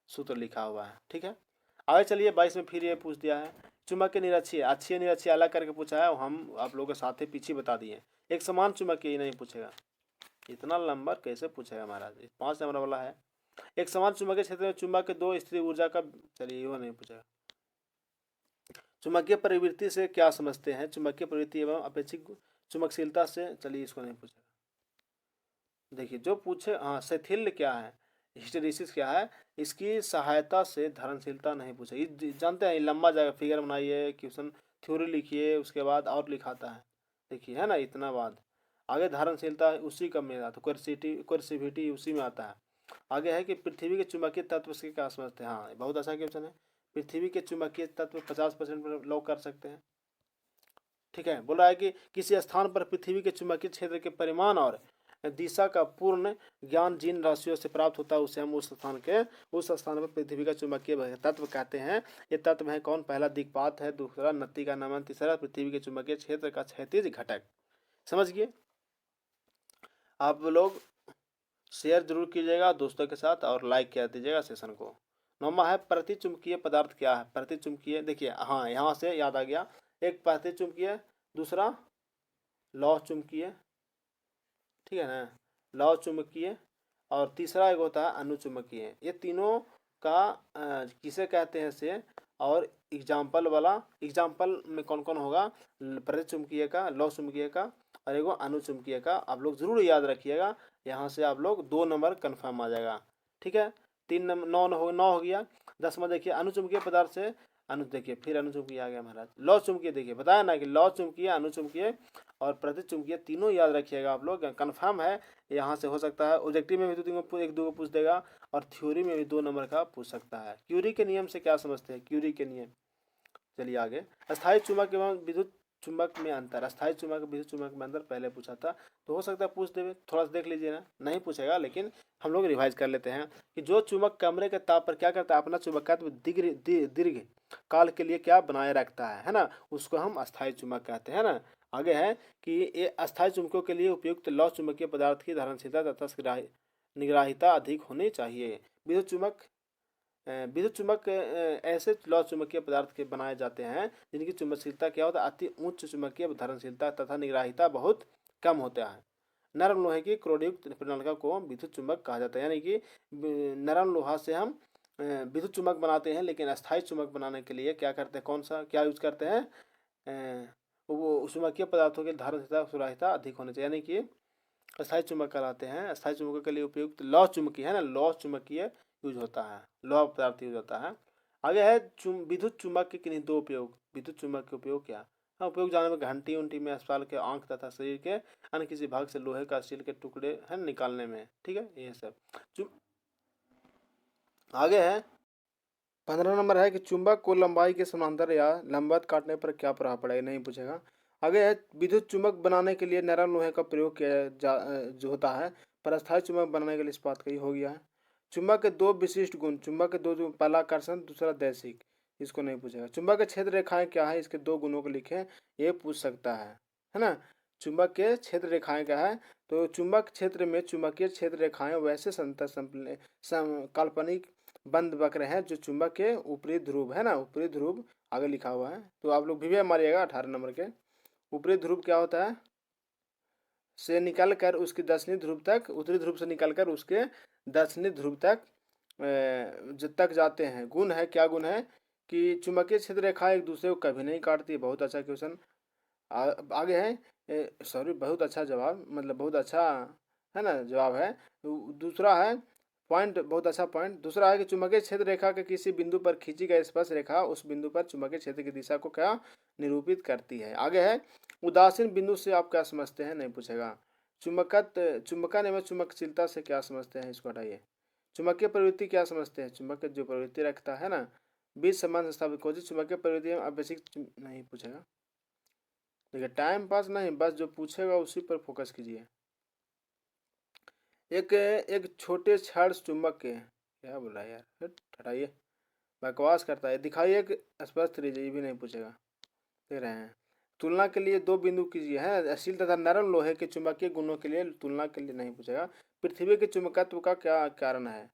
सूत्र लिखा हुआ है। ठीक है, आगे चलिए 22 में फिर ये पूछ दिया है, चुंबकीय निरक्षीय अक्षीय निरक्षीय अलग करके पूछा है, हम आप लोगों के साथ ही पीछे बता दिए। एक समान चुंबकीय नहीं पूछेगा, इतना नंबर कैसे पूछेगा महाराज, 5 नंबर वाला है। एक समान चुंबकीय क्षेत्र में चुंबक के दो स्थिर ऊर्जा का, चलिए वो नहीं पूछेगा। चुंबकीय प्रवृत्ति से क्या समझते हैं, चुंबकीय प्रवृत्ति एवं अपेक्षिक चुंबकशीलता से, चलिए इसको नहीं पूछेगा। देखिए जो पूछे, हाँ शिथिल क्या है, हिस्टेरिसिस क्या है, इसकी सहायता से धारणशीलता नहीं पूछे, जानते हैं लंबा जाएगा, फिगर बनाइए, क्वेश्चन थ्योरी लिखिए, उसके बाद और लिखाता है, देखिए है ना, इतना बाद आगे धारणशीलता उसी का में आता है, कोर्सिविटी उसी में आता है। आगे है कि पृथ्वी के चुंबकीय तत्व से क्या समझते हैं, हाँ बहुत अच्छा क्वेश्चन है। पृथ्वी के चुंबकीय तत्व 50% पर लॉक कर सकते हैं, ठीक है। बोला है कि किसी स्थान पर पृथ्वी के चुंबकीय क्षेत्र के परिमाण और दिशा का पूर्ण ज्ञान जिन राशियों से प्राप्त होता है उसे हम उस स्थान पर पृथ्वी का चुंबकीय तत्व कहते हैं। ये तत्व है कौन, पहला दिक्पात है, दूसरा नत्ती का नमन, तीसरा पृथ्वी के चुंबकीय क्षेत्र का क्षैतिज घटक। समझ गए आप लोग, शेयर जरूर कीजिएगा दोस्तों के साथ और लाइक कर दीजिएगा सेशन को। 9वां है प्रतिचुंबकीय पदार्थ क्या है, प्रतिचुंबकीय, देखिए हाँ यहाँ से याद आ गया, एक प्रतिचुंबकीय, दूसरा लौह चुंबकीय, ठीक है ना, लौह चुंबकीय, और तीसरा एक होता है अनुचुंबकीय। ये तीनों का किसे कहते हैं से, और एग्जाम्पल वाला, एग्जाम्पल में कौन कौन होगा, प्रतिचुंबकीय का, लौह चुंबकीय का और एगो अनुचुंबकीय का, आप लोग जरूर याद रखिएगा। यहाँ से आप लोग 2 नंबर कन्फर्म आ जाएगा, ठीक है। 3 नंबर 9 हो गया। 10वां देखिए अनुचुंबकीय पदार्थ से, देखिए फिर अनुचुंबकीय आ गया महाराज, लौह चुंबकीय, देखिए बताया ना कि लौह चुंबकीय, अनुचुंबकीय और प्रतिचुंबकीय तीनों याद रखिएगा आप लोग, कन्फर्म है। यहाँ से हो सकता है ऑब्जेक्टिव में भी 1-2 पूछ देगा और थ्योरी में भी 2 नंबर का पूछ सकता है। क्यूरी के नियम से क्या समझते हैं, क्यूरी के नियम, चलिए आगे। अस्थायी चुंबक एवं विद्युत चुंबक में अंतर, अस्थायी चुंबक विद्युत चुंबक में अंतर पहले पूछा था, तो हो सकता है पूछ देवे, थोड़ा सा देख लीजिए ना, नहीं पूछेगा लेकिन हम लोग रिवाइज कर लेते हैं कि जो चुंबक कमरे के ताप पर क्या करता है, अपना चुंबकत्व दीर्घ काल के लिए क्या बनाए रखता है ना, उसको हम अस्थायी चुंबक कहते हैं ना। आगे है कि ये अस्थायी चुंबकों के लिए उपयुक्त लौह चुंबकीय पदार्थ की धारणशीलता तथा निग्राहिता अधिक होनी चाहिए। विद्युत चुंबक ऐसे लौह चुंबकीय पदार्थ के बनाए जाते हैं जिनकी चुंबकशीलता क्या होता है, अति उच्च चुंबकीय धारणशीलता तथा निग्राहिता बहुत कम होता है। नरम लोहे की क्रोडयुक्त प्रणालिका को विद्युत चुंबक कहा जाता है, यानी कि नरम लोहा से हम विद्युत चुंबक बनाते हैं, लेकिन अस्थायी चुंबक बनाने के लिए क्या करते हैं, कौन सा क्या यूज करते हैं, वो चुंबकीय पदार्थों की धारणशीलता सुराहिता अधिक होनी चाहिए, यानी कि अस्थायी चुंबक कहलाते हैं। अस्थायी चुंबकों के लिए उपयुक्त लौह चुंबकीय है ना, लौह चुंबकीय यूज होता है, लौह पदार्थ यूज होता है। आगे है विद्युत चुंबक के किन्हीं 2 उपयोग, विद्युत चुंबक के उपयोग क्या, हाँ उपयोग जाने में घंटी उंटी में, अस्पताल के आंख तथा शरीर के अन्य किसी भाग से लोहे का स्टील के टुकड़े है निकालने में, ठीक है ये सब। आगे है 15 नंबर है कि चुंबक को लंबाई के समांतर या लंबवत काटने पर क्या प्रभाव पड़ेगा, नहीं पूछेगा। आगे है विद्युत चुंबक बनाने के लिए नरम लोहे का प्रयोग जो होता है, पर अस्थायी चुंबक बनाने के लिए इस्पात का ही हो गया है। चुंबक के 2 विशिष्ट गुण, चुंबक के 2 पहला आकर्षण, दूसरा दैशिक, इसको नहीं पूछेगा। चुंबक के क्षेत्र रेखाएं क्या है, इसके 2 गुणों को लिखें, ये पूछ सकता है ना। चुंबक के क्षेत्र रेखाएं क्या है, तो चुंबक क्षेत्र में चुंबकीय क्षेत्र रेखाएं वैसे काल्पनिक बंद वक्र हैं जो चुंबक के ऊपरी ध्रुव है ना, ऊपरी ध्रुव आगे लिखा हुआ है, तो आप लोग भी मारिएगा 18 नंबर के। ऊपरी ध्रुव क्या होता है, से निकल कर उसके दक्षिणी ध्रुव तक, उत्तरी ध्रुव से निकल कर उसके दक्षिणी ध्रुव तक जब तक जाते हैं। गुण है, क्या गुण है कि चुंबकीय क्षेत्र रेखा एक दूसरे को कभी नहीं काटती, बहुत अच्छा क्वेश्चन। आगे है, सॉरी बहुत अच्छा जवाब, मतलब बहुत अच्छा है ना जवाब है। दूसरा है पॉइंट, बहुत अच्छा पॉइंट। दूसरा है कि चुंबकीय क्षेत्र रेखा के किसी बिंदु पर खींची गई स्पर्श रेखा उस बिंदु पर चुंबकीय क्षेत्र की दिशा को क्या निरूपित करती है। आगे है उदासीन बिंदु से आप क्या समझते हैं, नहीं पूछेगा। चुंबकन एवं चुंबकशीलता से क्या समझते हैं, इसको हटाइए। चुंबकीय प्रवृत्ति क्या समझते हैं, चुंबक जो प्रवृत्ति रखता है ना, बीच संबंध स्थापित खोजिए। चुंबकीय प्रवृत्ति आवश्यक नहीं पूछेगा, देखिए टाइम पास नहीं, बस जो पूछेगा उसी पर फोकस कीजिए। एक छोटे क्षण चुंबक के, क्या बोला यार, हटाइए बकवास करता है, दिखाइए एक स्पष्ट रीजन, ये भी नहीं पूछेगा, दे रहे हैं। तुलना के लिए 2 बिंदु कीजिए है, अश्लील तथा नरम लोहे के चुंबकीय गुणों के लिए तुलना के लिए नहीं पूछेगा। पृथ्वी के चुंबकत्व का क्या कारण है,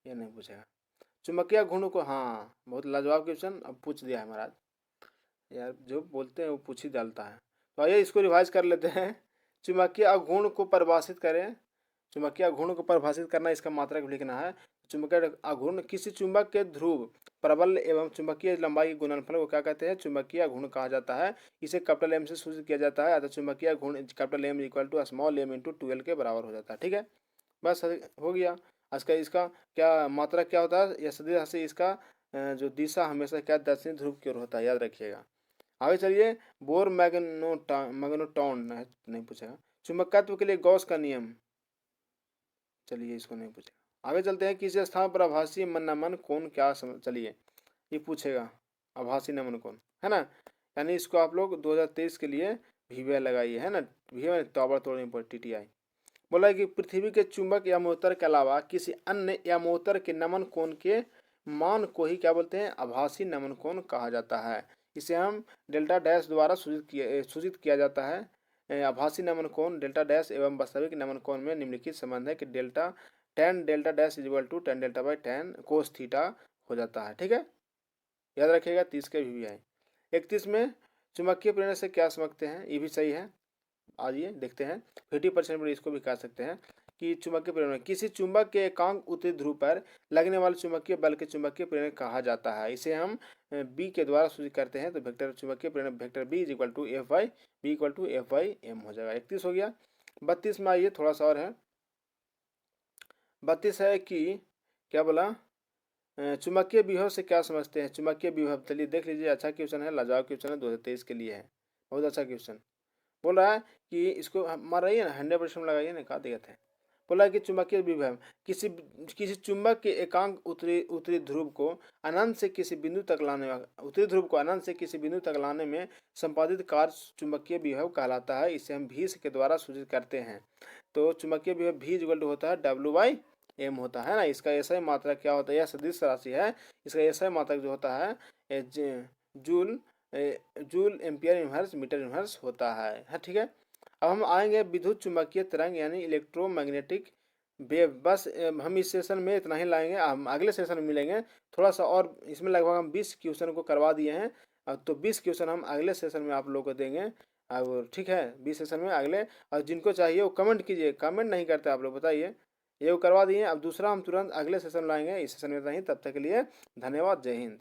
ये नहीं पूछेगा। चुंबकीय घूर्ण को, हाँ बहुत लाजवाब क्वेश्चन अब पूछ दिया है महाराज, यार जो बोलते हैं वो पूछ ही डालता है। तो आइए इसको रिवाइज कर लेते हैं। चुंबकीय अघूर्ण को परिभाषित करें। चुंबकीय अघूर्ण को परिभाषित करना, इसका मात्रक लिखना है। चुंबकीय अघूर्ण किसी चुंबक के ध्रुव प्रबल एवं चुंबकीय लंबाई के गुणनफल को क्या कहते हैं? चुंबकीय घूर्ण कहा जाता है। इसे कैपिटल एम से सूचित किया जाता है, अतः चुंबकीय घूर्ण capital M equal to small M into 12 के बराबर हो जाता है। ठीक है, बस हो गया। इसका इसका क्या मात्रक क्या होता है? या सदिश राशि इसका जो दिशा हमेशा क्या दक्षिणी ध्रुव की ओर होता है, याद रखिएगा। आगे चलिए, बोर मैग्नेटॉन नहीं पूछेगा। चुंबकत्व के लिए गॉस का नियम, चलिए इसको नहीं पूछेगा। आगे चलते हैं, किसी स्थान पर आभासी नमन कोण क्या चलिए ये पूछेगा, आभासी नमन कोण, है ना। यानी इसको आप लोग 2023 के लिए वीवीआई लगाइए, है ना। वीवीआई ताबड़तोड़ इंपॉर्टेंट टीटीआई बोला है कि पृथ्वी के चुंबक या मोहतर के अलावा किसी अन्य या मोहतर के नमन कोण के मान को ही क्या बोलते हैं? आभासी नमन कोण कहा जाता है। इसे हम डेल्टा डैश द्वारा सूचित किया जाता है। आभासी नमन कोण डेल्टा डैश एवं वास्तविक नमन कोण में निम्नलिखित संबंध है कि delta tan delta dash equal to tan delta by tan cos theta हो जाता है। ठीक है, याद रखिएगा। 30 के भी है। 31 में चुंबकीय प्रेरणा से क्या समझते हैं, ये भी सही है। आइए देखते हैं। 50% पर इसको भी कह सकते हैं कि चुंबकीय प्रेरण किसी चुंबक के एकांक उत्तरी ध्रुव पर लगने वाले चुंबकीय बल के चुंबकीय प्रेरण कहा जाता है। इसे हम बी के द्वारा सूचित करते हैं। तो वेक्टर चुंबकीय प्रेरण vector B is equal to F by B equal to F by M हो जाएगा। 31 हो गया। 32 में आइए, थोड़ा सा और है। 32 है कि क्या बोला, चुंबकीय विभव से क्या समझते हैं? चुंबकीय विभव, चलिए देख लीजिए। अच्छा क्वेश्चन है, लाजवाब क्वेश्चन है, 2023 के लिए है, बहुत अच्छा क्वेश्चन। बोल रहा है कि इसको मार रही है ना, 100% लगाइए ना, कहा दिए थे। बोला है कि चुंबकीय विभव किसी किसी चुंबक के एकांक उत्तरी उत्तरी ध्रुव को अनंत से किसी बिंदु तक लाने, उत्तरी ध्रुव को अनंत से किसी बिंदु तक लाने में संपादित कार्य चुंबकीय विभव कहलाता है। इसे हम भी के द्वारा सूचित करते हैं। तो चुंबकीय विभव भी इक्वल टू होता है डब्ल्यू बाई एम होता है ना। इसका ऐसा मात्रक क्या होता है? यह सदिश राशि है। इसका ऐसा मात्रक जो होता है joule joule ampere inverse metre inverse होता है। ठीक है, अब हम आएंगे विद्युत चुंबकीय तरंग यानी इलेक्ट्रोमैग्नेटिक वेव। बस हम इस सेशन में इतना ही लाएंगे, हम अगले सेशन में मिलेंगे थोड़ा सा और। इसमें लगभग हम 20 क्वेश्चन को करवा दिए हैं। तो 20 क्वेश्चन हम अगले सेशन में आप लोगों को देंगे। और ठीक है, 20 सेशन में अगले। और जिनको चाहिए वो कमेंट कीजिए, कमेंट नहीं करते आप लोग, बताइए। ये वो करवा दिए। अब दूसरा हम तुरंत अगले सेशन लाएंगे। इस सेशन में इतना ही, तब तक के लिए धन्यवाद, जय हिंद।